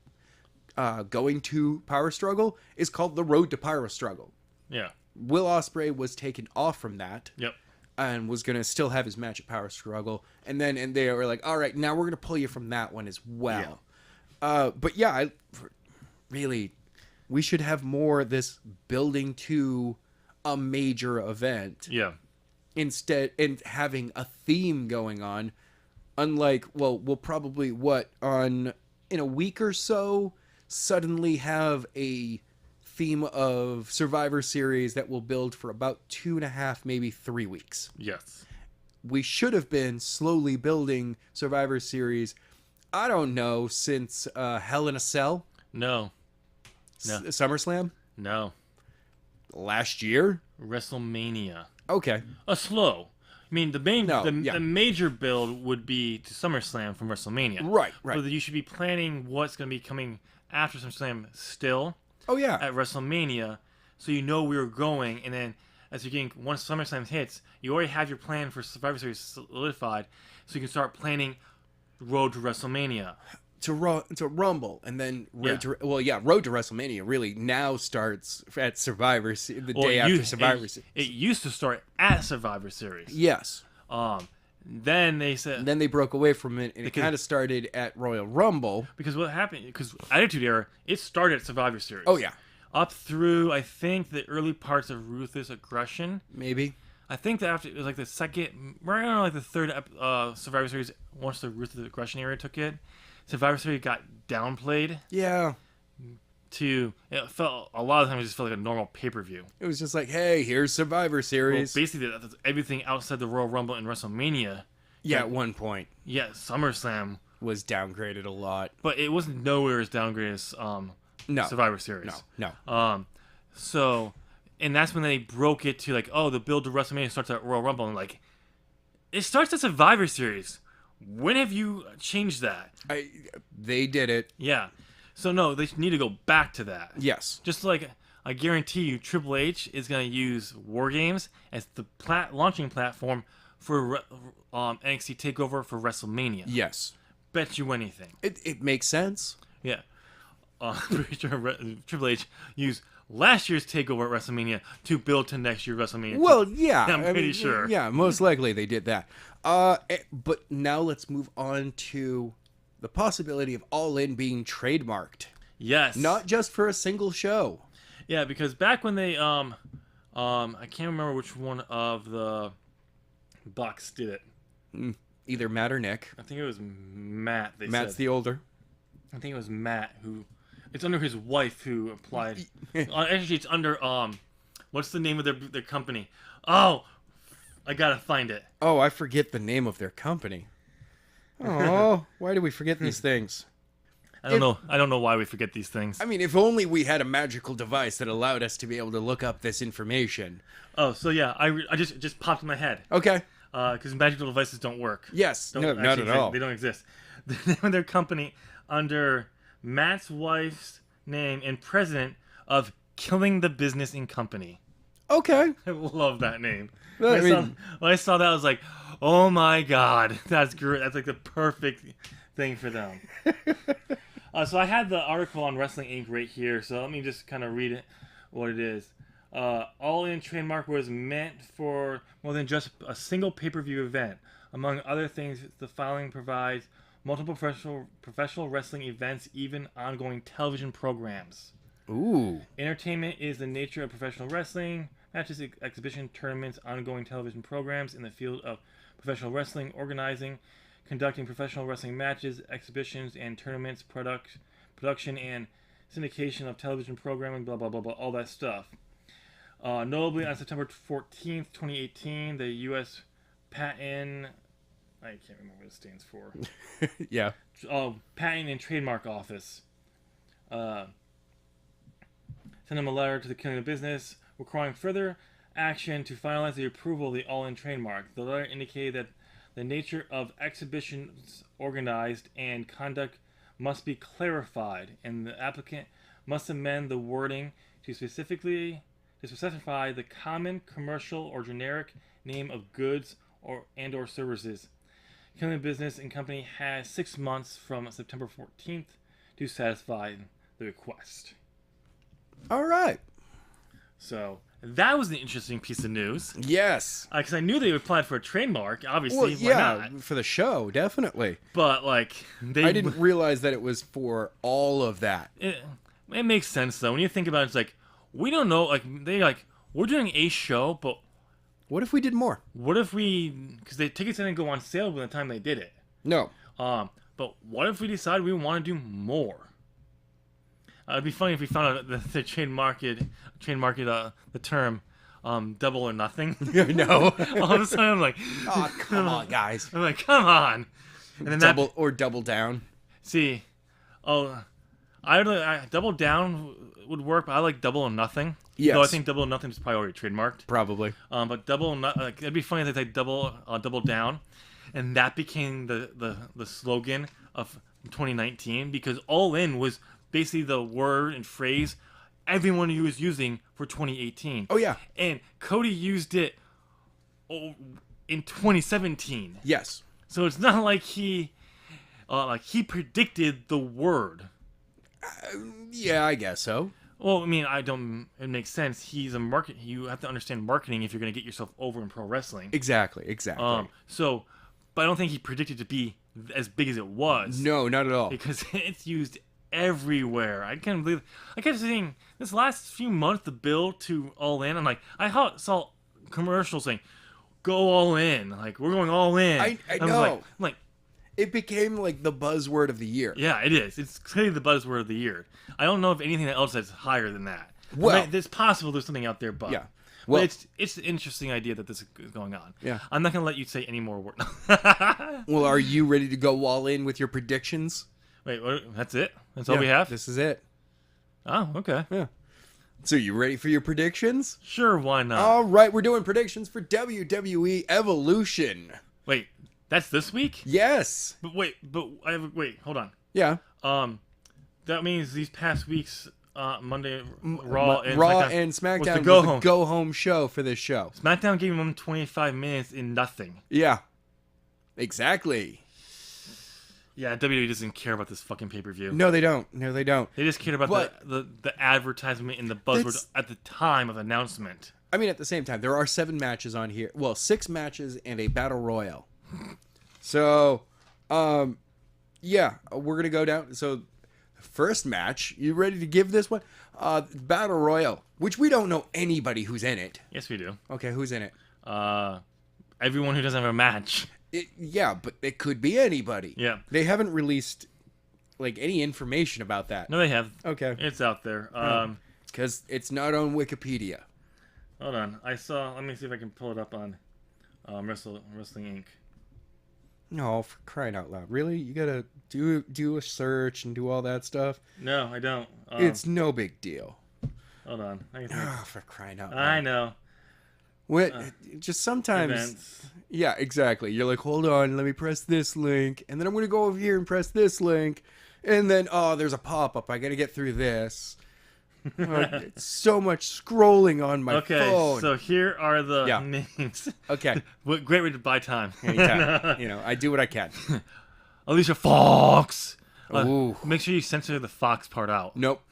going to Power Struggle is called the Road to Power Struggle. Yeah. Will Ospreay was taken off from that. Yep. And was going to still have his match at Power Struggle. And they were like, all right, now we're going to pull you from that one as well. Yeah. We should have more of this building to a major event. Yeah. Instead, and having a theme going on. Unlike, we'll probably, in a week or so, suddenly have a theme of Survivor Series that will build for about 2.5, maybe 3 weeks. Yes. We should have been slowly building Survivor Series, I don't know, since Hell in a Cell? No. SummerSlam? No. Last year? WrestleMania. Okay. Slow. I mean, the major build would be to SummerSlam from WrestleMania. Right. So that you should be planning what's going to be coming after SummerSlam still. Oh, yeah. At WrestleMania, so you know where you're going, and then as you're getting, once SummerSlam hits, you already have your plan for Survivor Series solidified, so you can start planning the road to WrestleMania. To Rumble, and then Road to WrestleMania really now starts at Survivor the day after Survivor Series. It used to start at Survivor Series. Yes. Then they said. Then they broke away from it, and it kind of started at Royal Rumble. Because what happened? Because Attitude Era, it started at Survivor Series. Oh yeah. Up through I think the early parts of Ruthless Aggression. Maybe. I think that after it was like the second, right around like the third Survivor Series, once the Ruthless Aggression era took it. Survivor Series got downplayed. Yeah. It felt a lot of times it just felt like a normal pay-per-view. It was just like, hey, here's Survivor Series. Well, basically, that's everything outside the Royal Rumble and WrestleMania. Yeah, at one point. Yeah, SummerSlam was downgraded a lot, but it wasn't nowhere as downgraded as Survivor Series. No. So, and that's when they broke it to like, the build to WrestleMania starts at Royal Rumble, and like, it starts at Survivor Series. When have you changed that? They did it. Yeah. So, no, they need to go back to that. Yes. Just like, I guarantee you, Triple H is going to use War Games as the launching platform for NXT TakeOver for WrestleMania. Yes. Bet you anything. It makes sense. Yeah. Pretty sure Triple H used last year's TakeOver at WrestleMania to build to next year's WrestleMania. Well, yeah. I'm pretty sure. Yeah, most likely they did that. But now let's move on to the possibility of All In being trademarked. Yes. Not just for a single show. Yeah, because back when they I can't remember which one of the Bucks did it. Either Matt or Nick. I think it was Matt. Matt's the older. I think it was Matt who. It's under his wife who applied. Actually, it's under what's the name of their company? Oh, I gotta find it. Oh, I forget the name of their company. Oh, why do we forget these things? I don't know. I don't know why we forget these things. I mean, if only we had a magical device that allowed us to be able to look up this information. Oh, so yeah, I just popped in my head. Okay. Because magical devices don't work. Yes. No, not at all. They don't exist. The name of their company under Matt's wife's name and president of Killing the Business and Company. Okay. I love that name. When I saw that, I was like, oh my god, that's great. That's like the perfect thing for them. So I had the article on Wrestling Inc. right here, so let me just kind of read it, what it is. All In trademark was meant for more than just a single pay-per-view event. Among other things, the following provides multiple professional wrestling events, even ongoing television programs. Ooh. Entertainment is the nature of professional wrestling. Matches, exhibition, tournaments, ongoing television programs in the field of professional wrestling, organizing, conducting professional wrestling matches, exhibitions, and tournaments, production and syndication of television programming, blah, blah, blah, blah, all that stuff. Notably, on September 14th, 2018, the U.S. Patent... I can't remember what it stands for. Yeah. Patent and Trademark Office sent him a letter to the Killing of Business requiring further action to finalize the approval of the All-In trademark. The letter indicated that the nature of exhibitions organized and conduct must be clarified, and the applicant must amend the wording to specify the common, commercial, or generic name of goods or services. Killing Business and Company has 6 months from September 14th to satisfy the request. All right. So that was an interesting piece of news. Yes. Because I knew they applied for a trademark, obviously. Well, yeah, why not? for the show, definitely. But, I didn't realize that it was for all of that. It makes sense, though. When you think about it, it's like, we don't know, we're doing a show, but... What if we did more? What if we... Because the tickets didn't go on sale by the time they did it. No. But what if we decide we want to do more? It'd be funny if we found out that the trademarked the term double or nothing. No. All of a sudden I'm like, oh, come on, guys. I'm like, come on. And then double down. See, I double down would work, but I like double or nothing. Yes. Though I think double or nothing is probably already trademarked. Probably. But it'd be funny if they double down, and that became the slogan of 2019, because All In was basically the word and phrase everyone was using for 2018. Oh, yeah. And Cody used it in 2017. Yes. So it's not like he predicted the word. Yeah, I guess so. Well, I mean, it makes sense. He's a you have to understand marketing if you're going to get yourself over in pro wrestling. Exactly. But I don't think he predicted to be as big as it was. No, not at all. Because it's used everywhere. I can't believe. I kept seeing this last few months the bill to All In. I'm like, I saw commercials saying, "Go all in." Like, we're going all in. I know. I'm like, it became like the buzzword of the year. Yeah, it is. It's clearly the buzzword of the year. I don't know of anything else that's higher than that. Well, it's possible there's something out there, but yeah. Well, but it's an interesting idea that this is going on. Yeah. I'm not gonna let you say any more words. Well, are you ready to go all in with your predictions? Wait, that's it? That's all we have? This is it. Oh, okay. Yeah. So you ready for your predictions? Sure, why not? All right, we're doing predictions for WWE Evolution. Wait, that's this week? Yes. But wait, hold on. Yeah. That means these past weeks, Monday, Raw and SmackDown was the go-home show for this show. SmackDown gave them 25 minutes in nothing. Yeah. Exactly. Yeah, WWE doesn't care about this fucking pay-per-view. No, they don't. They just care about the advertisement and the buzzwords at the time of announcement. I mean, at the same time, there are 7 matches on here. Well, 6 matches and a battle royal. So, yeah, we're going to go down. So, first match, you ready to give this one? Battle royal, which we don't know anybody who's in it. Yes, we do. Okay, who's in it? Everyone who doesn't have a match. Yeah, but it could be anybody. Yeah. They haven't released, any information about that. No, they have. Okay. It's out there. Because it's not on Wikipedia. Hold on. Let me see if I can pull it up on Wrestling Inc. No, for crying out loud. Really? You gotta do a search and do all that stuff? No, I don't. It's no big deal. Hold on. For crying out loud. I know. Just sometimes... Events. Yeah, exactly. You're like, hold on, let me press this link, and then I'm going to go over here and press this link, and then, there's a pop-up. I got to get through this. It's so much scrolling on my phone. Okay, so here are the names. Okay. Great way to buy time. Anytime. I do what I can. Alicia Fox. Ooh. Make sure you censor the Fox part out. Nope.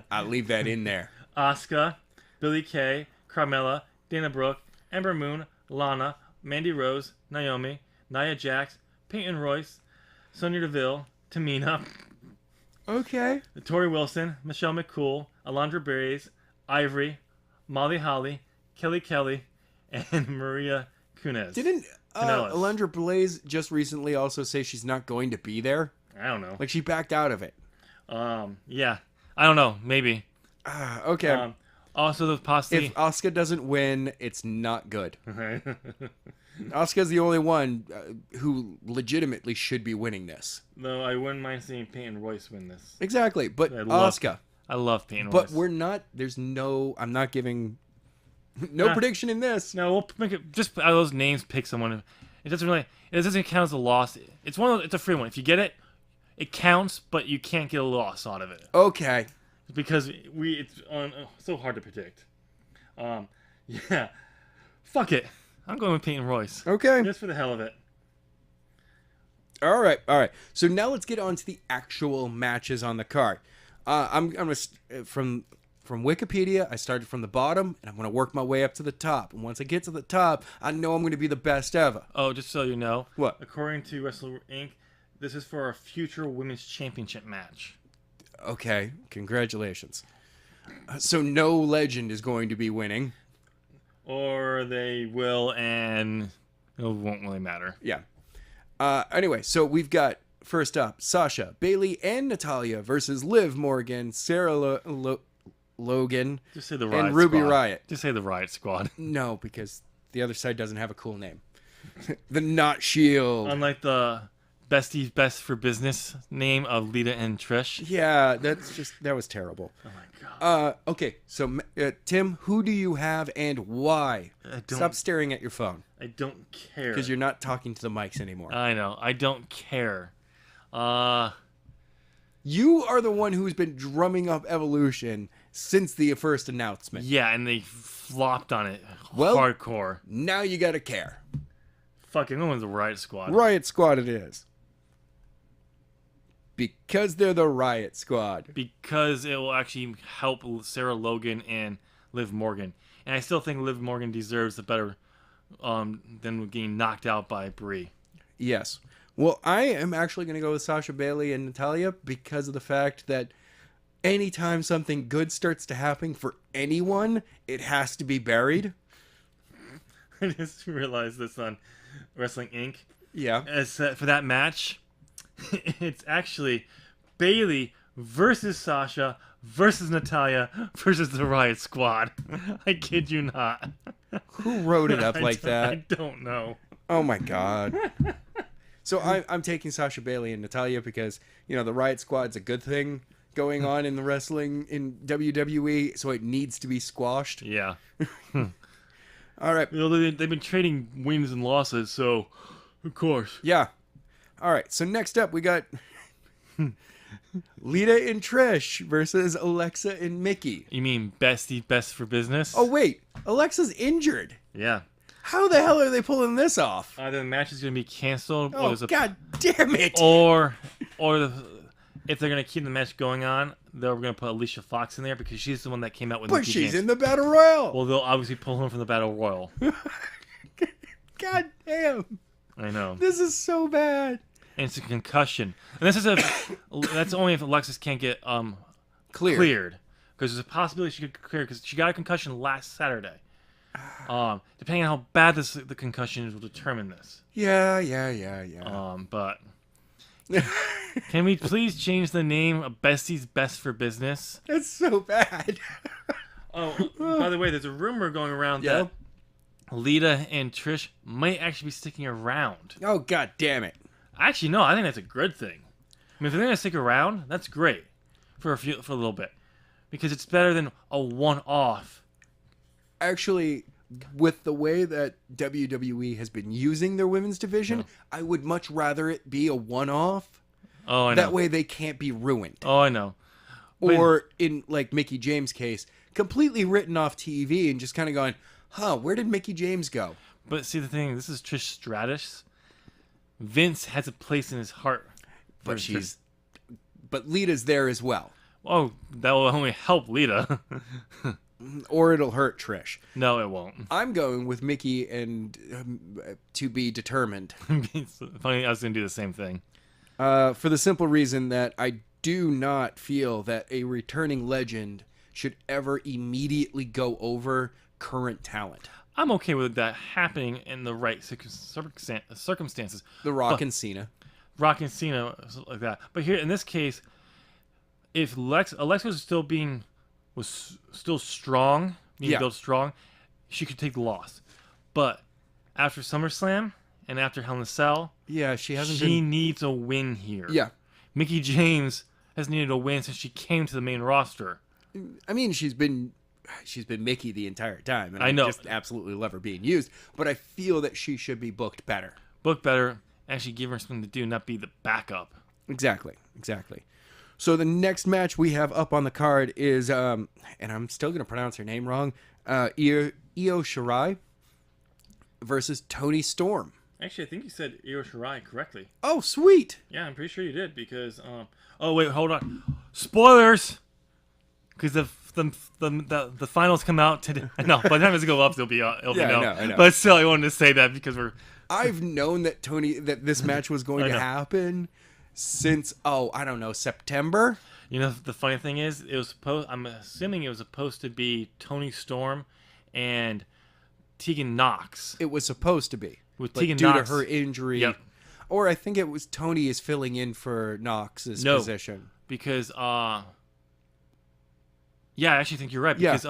I'll leave that in there. Asuka, Billie Kay, Carmella, Dana Brooke, Ember Moon, Lana, Mandy Rose, Naomi, Nia Jax, Peyton Royce, Sonya Deville, Tamina. Okay. Tori Wilson, Michelle McCool, Alondra Berries, Ivory, Molly Holly, Kelly, and Maria Kunez. Didn't Kanellis. Alondra Blaze just recently also say she's not going to be there? I don't know. Like she backed out of it. Yeah. I don't know. Maybe. Okay. Also, the possibly... If Asuka doesn't win, it's not good. Asuka's the only one who legitimately should be winning this. Though I wouldn't mind seeing Peyton Royce win this. Exactly, but Asuka. I love Peyton Royce. But we're not. There's no. I'm not giving. No prediction in this. No, we'll make it just out of those names. Pick someone. It doesn't really. It doesn't count as a loss. It's one of those, it's a free one. If you get it, it counts, but you can't get a loss out of it. Okay. Because it's so hard to predict. Yeah. Fuck it. I'm going with Peyton Royce. Okay. Just for the hell of it. All right. So now let's get on to the actual matches on the card. I'm gonna from Wikipedia. I started from the bottom, and I'm gonna work my way up to the top. And once I get to the top, I know I'm gonna be the best ever. Oh, just so you know. What? According to Wrestler Inc., this is for a future women's championship match. Okay. Congratulations. So no legend is going to be winning. Or they will, and it won't really matter. Yeah. Anyway, so we've got, first up, Sasha, Bailey, and Natalya versus Liv Morgan, Sarah Logan, Just say the Riot and Ruby Squad. Riot. Just say the Riot Squad. No, because the other side doesn't have a cool name. The Not Shield. Unlike the Bestie's Best for Business name of Lita and Trish. Yeah, that was terrible. Oh my god. Okay, so Tim, who do you have and why? Stop staring at your phone. I don't care. Because you're not talking to the mics anymore. I know. I don't care. You are the one who's been drumming up Evolution since the first announcement. Yeah, and they flopped on it Well, hardcore. Now you gotta care. Fucking going with the Riot Squad. Riot Squad it is. Because they're the Riot Squad. Because it will actually help Sarah Logan and Liv Morgan. And I still think Liv Morgan deserves the better than getting knocked out by Brie. Yes. Well, I am actually going to go with Sasha Bailey and Natalya because of the fact that anytime something good starts to happen for anyone, it has to be buried. I just realized this on Wrestling Inc. Yeah. As for that match, it's actually Bailey versus Sasha versus Natalya versus the Riot Squad. I kid you not. Who wrote it up like that? I don't know. Oh my god. So I'm taking Sasha Bailey and Natalya because, you know, the Riot Squad's a good thing going on in the wrestling in WWE, so it needs to be squashed. Yeah. All right. You know, they've been trading wins and losses, so of course. Yeah. All right. So next up, we got Lita and Trish versus Alexa and Mickey. You mean Bestie Best for Business? Oh, wait. Alexa's injured. Yeah. How the hell are they pulling this off? Either the match is going to be canceled, Oh, god damn it. or if they're going to keep the match going on, they're going to put Alicia Fox in there because she's the one that came out with But Mickey she's James. in the Battle Royal. Well, they'll obviously pull her from the Battle Royal. God damn. I know. This is so bad. And it's a concussion. And this is that's only if Alexis can't get cleared. Because there's a possibility she could clear because she got a concussion last Saturday. Depending on how bad the concussion is will determine this. Yeah. But can we please change the name of Bestie's Best for Business? That's so bad. Oh, by the way, there's a rumor going around that Lita and Trish might actually be sticking around. Oh, god damn it. Actually, no, I think that's a good thing. I mean, if they're going to stick around, that's great for a little bit. Because it's better than a one-off. Actually, with the way that WWE has been using their women's division, I would much rather it be a one-off. Oh, I know. That way they can't be ruined. Oh, I know. Or, in, like, Mickie James' case, completely written off TV and just kind of going, where did Mickie James go? But see, the thing, this is Trish Stratus. Vince has a place in his heart. But Lita's there as well. Oh, that will only help Lita. Or it'll hurt Trish. No, it won't. I'm going with Mickie and to be determined. It's funny, I was going to do the same thing. For the simple reason that do not feel that a returning legend should ever immediately go over current talent. I'm okay with that happening in the right circumstances. The Rock and Cena. Rock and Cena, like that. But here, in this case, if Alexa was still strong, built strong, she could take the loss. But after SummerSlam and after Hell in a Cell, she needs a win here. Yeah. Mickie James has needed a win since she came to the main roster. I mean, she's been Mickey the entire time, and I know. Just absolutely love her being used. But I feel that she should be booked better. Actually give her something to do, not be the backup. Exactly. So the next match we have up on the card is, and I'm still going to pronounce her name wrong, Io Shirai versus Toni Storm. Actually, I think you said Io Shirai correctly. Oh, sweet. Yeah, I'm pretty sure you did because. Oh wait, hold on. Spoilers. Because the finals come out today. No, by the time it's go up, it'll be out. I know. But still, I wanted to say that because I've known that this match was going to happen since I don't know, September. You know, the funny thing is, I'm assuming it was supposed to be Toni Storm and Tegan Nox. It was supposed to be. With Tegan due Nox, to her injury. Yep. Or I think it was Toni is filling in for Nox's position. Because I actually think you're right. Because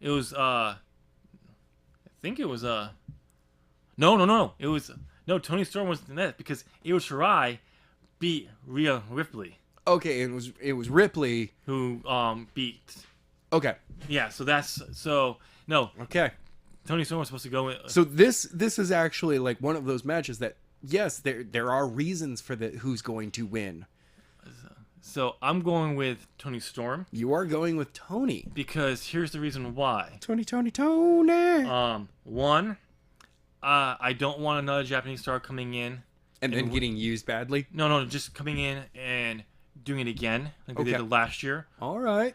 it was I think it was No. It was Toni Storm was in that because Io Shirai beat Rhea Ripley. Okay, and it was Ripley who beat. Okay. Yeah, no. Okay. Toni Storm was supposed to go in. So this is actually like one of those matches that yes, there are reasons for who's going to win. So I'm going with Toni Storm. You are going with Toni because here's the reason why. Toni. One, I don't want another Japanese star coming in and then getting used badly. No, just coming in and doing it again like they did last year. All right.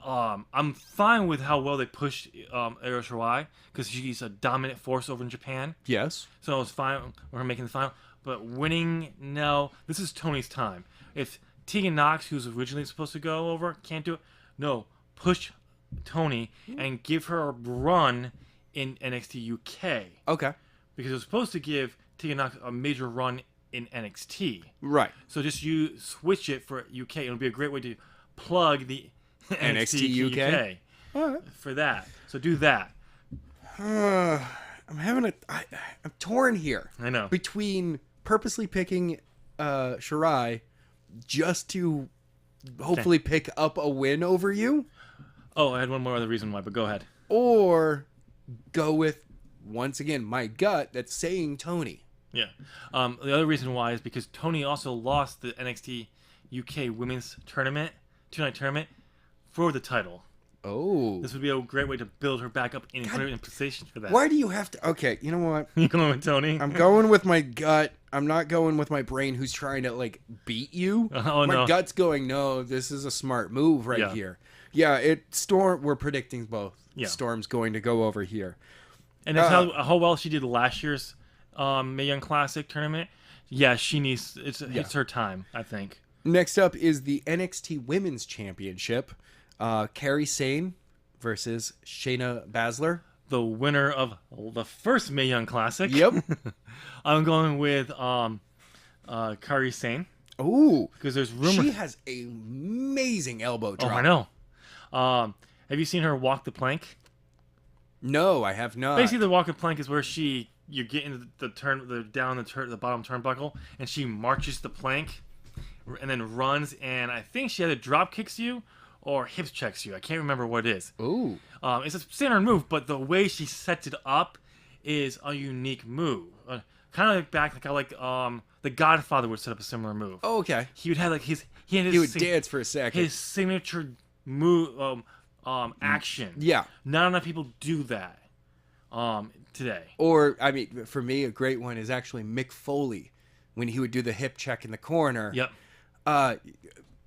I'm fine with how well they pushed Io Shirai because she's a dominant force over in Japan. Yes. So it's fine with her making the final. But winning, no. This is Toni's time. If Tegan Nox, who's originally supposed to go over, can't do it, no. Push Toni and give her a run in NXT UK. Okay. Because it was supposed to give Tegan Nox a major run in NXT. Right. So just you switch it for UK. It'll be a great way to plug the NXT UK for that. So do that. I'm torn here. I know. Between purposely picking Shirai just to hopefully pick up a win over you. Oh, I had one more other reason why, but go ahead. Or go with, once again, my gut that's saying Toni. Yeah. The other reason why is because Toni also lost the NXT UK Women's Tournament, two-night tournament, for the title. Oh. This would be a great way to build her back up and put her in position for that. Why do you have to... Okay, you know what? You going with Toni? I'm going with my gut. I'm not going with my brain who's trying to, beat you. My gut's going, no, this is a smart move here. Yeah, Storm, we're predicting both. Yeah. Storm's going to go over here. And that's how well she did last year's Mae Young Classic tournament. Yeah, she needs... It's her time, I think. Next up is the NXT Women's Championship. Kairi Sane versus Shayna Baszler. The winner of the first Mae Young Classic. Yep. I'm going with Kairi Sane. Ooh. Because there's rumors. She has an amazing elbow drop. Oh, I know. Have you seen her walk the plank? No, I have not. Basically, the walk the plank is where you get into the bottom turnbuckle, and she marches the plank, and then runs, and I think she either drop kicks you or hip checks you. I can't remember what it is. Ooh. It's a standard move, but the way she sets it up is a unique move. Kind of like the Godfather would set up a similar move. Oh, okay. He would have he would dance for a second. His signature move action. Yeah. Not enough people do that today. Or, I mean, for me, a great one is actually Mick Foley when he would do the hip check in the corner. Yep.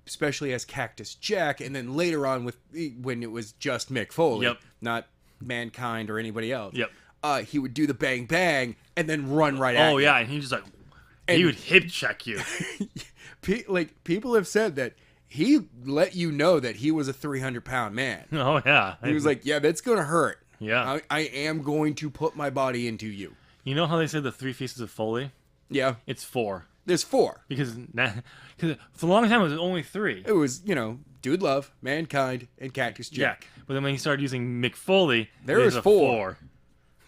Especially as Cactus Jack, and then later on when it was just Mick Foley, not Mankind or anybody else. Yep. He would do the bang bang and then run right at you. Oh yeah, and he just he would hip check you. People have said that he let you know that he was a 300-pound man. Oh, yeah. He was like, yeah, that's going to hurt. Yeah. I am going to put my body into you. You know how they said the 3 faces of Foley? Yeah. It's 4. There's 4. Because for a long time, it was only 3. It was, Dude Love, Mankind, and Cactus Jack. Yeah. But then when he started using Mick Foley, there was 4.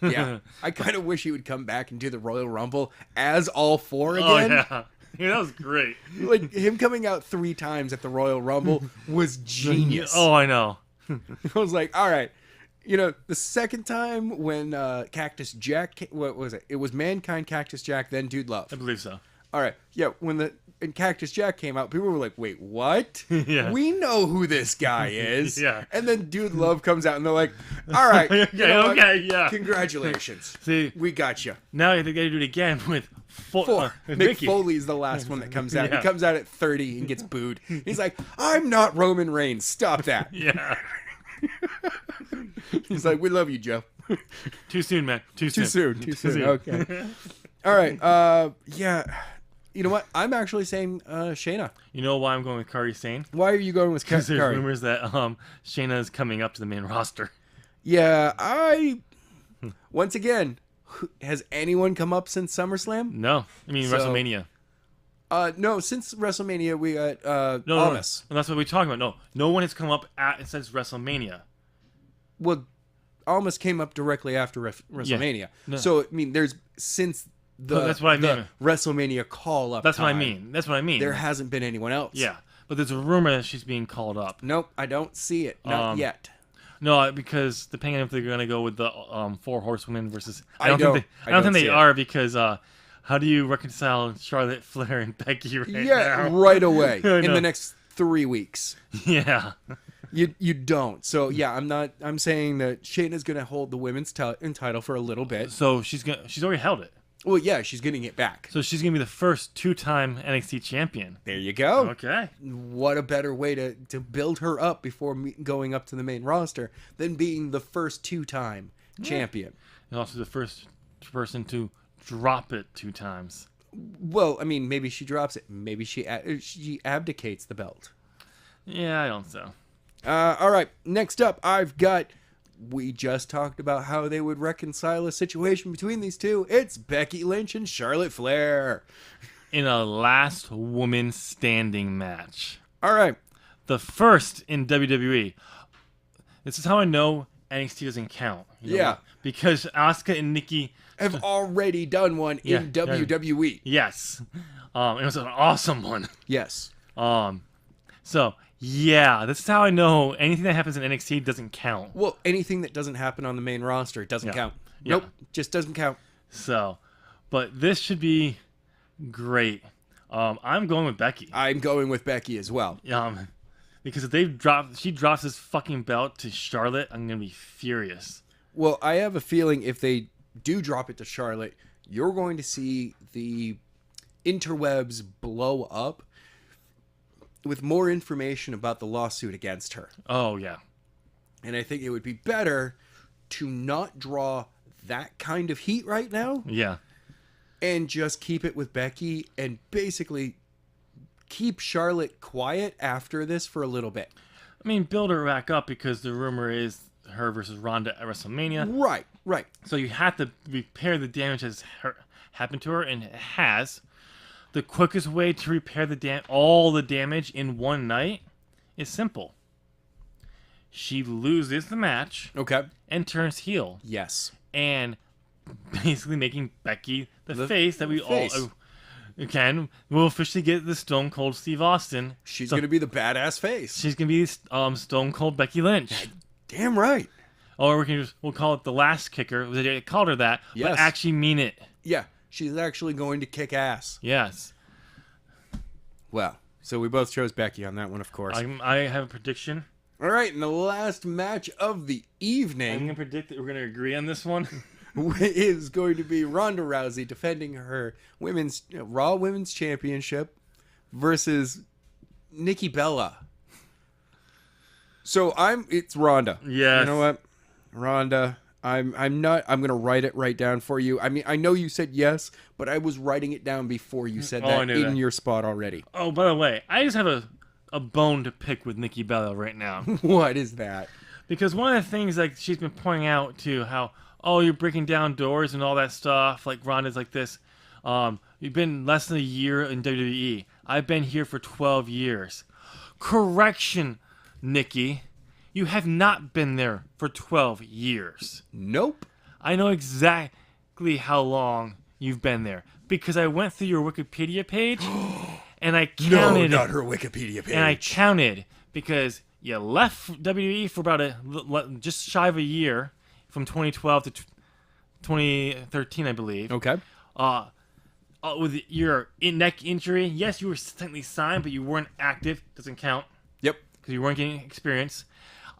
4. Yeah. I kind of wish he would come back and do the Royal Rumble as all 4 again. Oh, yeah. Yeah, that was great. Like, him coming out 3 times at the Royal Rumble was genius. Oh, I know. I was like, all right. The second time when Cactus Jack, what was it? It was Mankind, Cactus Jack, then Dude Love. I believe so. All right. Yeah, when Cactus Jack came out, people were like, wait, what? Yeah. We know who this guy is. Yeah. And then Dude Love comes out, and they're like, all right. Okay, yeah. Congratulations. See, we got you. now they got to do it again with 4. Mick Foley's the last one that comes out. Yeah. He comes out at 30 and gets booed. He's like, I'm not Roman Reigns. Stop that. Yeah. He's like, we love you, Joe. Too soon, man. Too Too soon. soon. Okay. All right. Yeah. You know what? I'm actually saying Shayna. You know why I'm going with Kairi Sane? Why are you going with Because there's Kairi? rumors that Shayna is coming up to the main roster. Yeah, once again, has anyone come up since SummerSlam? No. I mean, WrestleMania. No, since WrestleMania, we got No, Almas. no, that's what we're talking about. No one has come up since WrestleMania. Well, Almas came up directly after WrestleMania. Yeah. No. So, I mean, there's since that's what I mean. the WrestleMania call-up That's what I time, mean. That's what I mean. there hasn't been anyone else. Yeah. But there's a rumor that she's being called up. Nope, I don't see it. Not yet. No, because depending on if they're going to go with the 4 horsewomen versus... I don't think they see it. are because... how do you reconcile Charlotte Flair and Becky right now? Right away. I In know. the next 3 weeks. Yeah. You don't. So, yeah, I'm saying that Shayna's going to hold the women's title for a little bit. So she's already held it. Well, yeah, she's getting it back. So she's going to be the first 2-time NXT champion. There you go. Okay. What a better way to build her up before going up to the main roster than being the first 2-time champion. And also the first person to drop it 2 times. Well, I mean, maybe she drops it. Maybe she abdicates the belt. Yeah, I don't so. All right, next up, we just talked about how they would reconcile a situation between these two. It's Becky Lynch and Charlotte Flair. In a last woman standing match. All right. The first in WWE. This is how I know NXT doesn't count. You know Yeah. why? Because Asuka and Nikki Have already done one in WWE. Yes. It was an awesome one. Yes. So, yeah, this is how I know anything that happens in NXT doesn't count. Well, anything that doesn't happen on the main roster doesn't count. Yeah. Nope, just doesn't count. So, but this should be great. I'm going with Becky. I'm going with Becky as well. Because if she drops this fucking belt to Charlotte, I'm gonna be furious. Well, I have a feeling if they do drop it to Charlotte, you're going to see the interwebs blow up with more information about the lawsuit against her. Oh, yeah. And I think it would be better to not draw that kind of heat right now. Yeah. And just keep it with Becky and basically keep Charlotte quiet after this for a little bit. I mean, build her back up because the rumor is her versus Ronda at WrestleMania. Right. So you have to repair the damage that's happened to her, and it has. The quickest way to repair all the damage in one night is simple. She loses the match. Okay. And turns heel. Yes. And basically making Becky the face that we face. all... Again, we'll officially get the Stone Cold Steve Austin. She's going to be the badass face. She's going to be Stone Cold Becky Lynch. Damn right. Or we'll call it the last kicker. They called her that, yes. But actually mean it. Yeah, she's actually going to kick ass. Yes. Well, so we both chose Becky on that one, of course. I have a prediction. All right, in the last match of the evening... I'm going to predict that we're going to agree on this one. is going to be Ronda Rousey defending her Raw Women's Championship versus Nikki Bella. So it's Ronda. Yes. You know what? Ronda, I'm going to write it right down for you. I mean, I know you said yes, but I was writing it down before you said that in your spot already. Oh, by the way, I just have a bone to pick with Nikki Bella right now. What is that? Because one of the things like she's been pointing out to how, oh, you're breaking down doors and all that stuff. Like Ronda's like this. You've been less than a year in WWE. I've been here for 12 years. Correction, Nikki. You have not been there for 12 years. Nope. I know exactly how long you've been there because I went through your Wikipedia page and I counted. No, not her Wikipedia page. And I counted because you left WWE for about just shy of a year, from 2012 to 2013, I believe. Okay. With your neck injury, yes, you were technically signed, but you weren't active. Doesn't count. Yep. Because you weren't getting experience.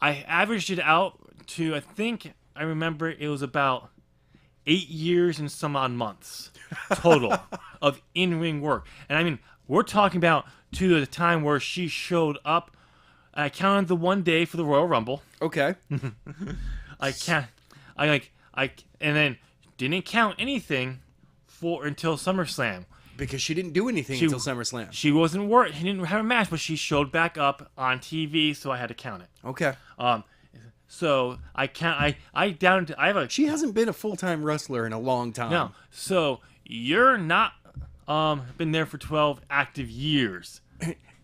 I averaged it out to, I think, I remember it was about 8 years and some odd months total of in-ring work. And I mean, we're talking about to the time where she showed up. I counted the one day for the Royal Rumble. Okay. and then didn't count anything until SummerSlam. Because she didn't do anything until SummerSlam. She didn't have a match, but she showed back up on TV, so I had to count it. Okay. So I count. I down to. I have a. She hasn't been a full-time wrestler in a long time. No. So you're not been there for 12 active years.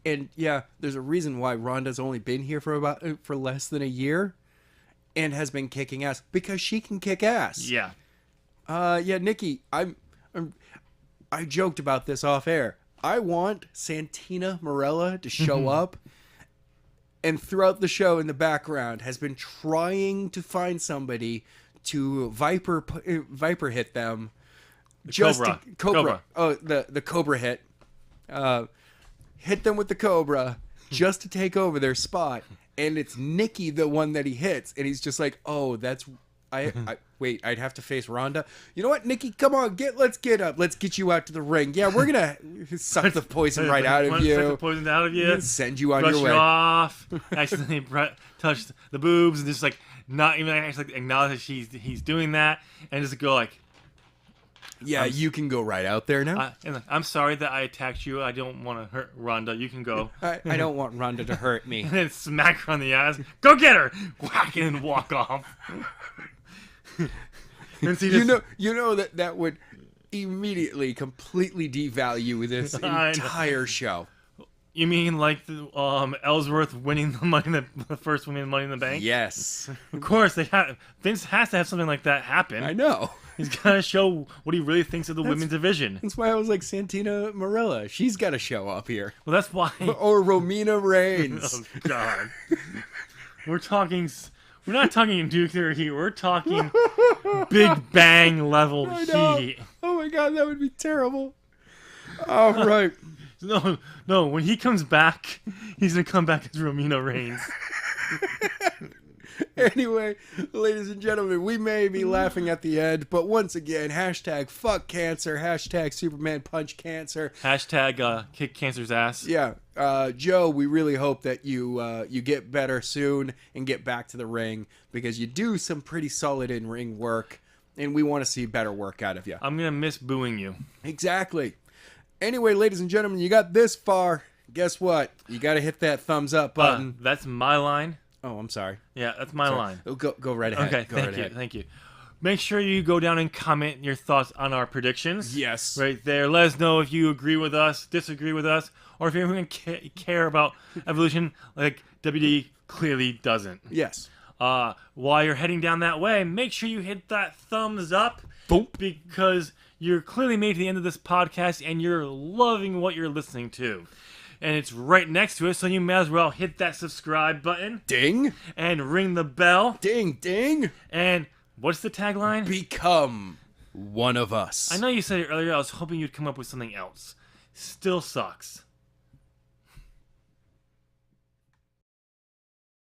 And yeah, there's a reason why Ronda's only been here for less than a year, and has been kicking ass because she can kick ass. Yeah. Yeah, Nikki, I joked about this off air. I want Santina Marella to show up, and throughout the show in the background has been trying to find somebody to Viper hit them. Cobra. Oh, the Cobra hit. Hit them with the Cobra just to take over their spot, and it's Nikki the one that he hits, and he's just like, oh, that's. Wait, I'd have to face Ronda. You know what, Nikki? Come on, let's get up. Let's get you out to the ring. Yeah, we're gonna suck the poison right out of you. Suck the poison out of you. And send you on your way. Brush you off. Accidentally touch the boobs and just like not even actually acknowledge that he's doing that, and just go like, yeah, you can go right out there now. I'm sorry that I attacked you. I don't want to hurt Ronda. You can go. I don't want Ronda to hurt me. And then smack her on the ass. Go get her. Whack and walk off. And so you know that would immediately completely devalue this entire show. You mean like Ellsworth winning the first winning Money in the Bank? Yes. Of course, Vince has to have something like that happen. I know. He's got to show what he really thinks of the women's division. That's why I was like, Santina Marella. She's got to show up here. Well, that's why. Or Romina Reigns. Oh, God. We're not talking nuclear heat. We're talking Big Bang level heat. Oh, my God. That would be terrible. All right. No. When he comes back, he's going to come back as Romina Reigns. Anyway, ladies and gentlemen, we may be laughing at the end, but once again, hashtag fuck cancer, hashtag Superman punch cancer, hashtag kick cancer's ass. Yeah, Joe, we really hope that you get better soon and get back to the ring, because you do some pretty solid in-ring work, and we want to see better work out of you. I'm gonna miss booing you. Exactly. Anyway, ladies and gentlemen, you got this far. Guess what? You got to hit that thumbs up button. That's my line. Oh, I'm sorry. Yeah, that's my line. Oh, go right ahead. Okay, thank you. Make sure you go down and comment your thoughts on our predictions. Yes. Right there. Let us know if you agree with us, disagree with us, or if you even care about Evolution like WWE clearly doesn't. Yes. While you're heading down that way, make sure you hit that thumbs up. Boom. Because you're clearly made to the end of this podcast and you're loving what you're listening to. And it's right next to it, so you may as well hit that subscribe button. Ding. And ring the bell. Ding, ding. And what's the tagline? Become one of us. I know you said it earlier. I was hoping you'd come up with something else. Still sucks.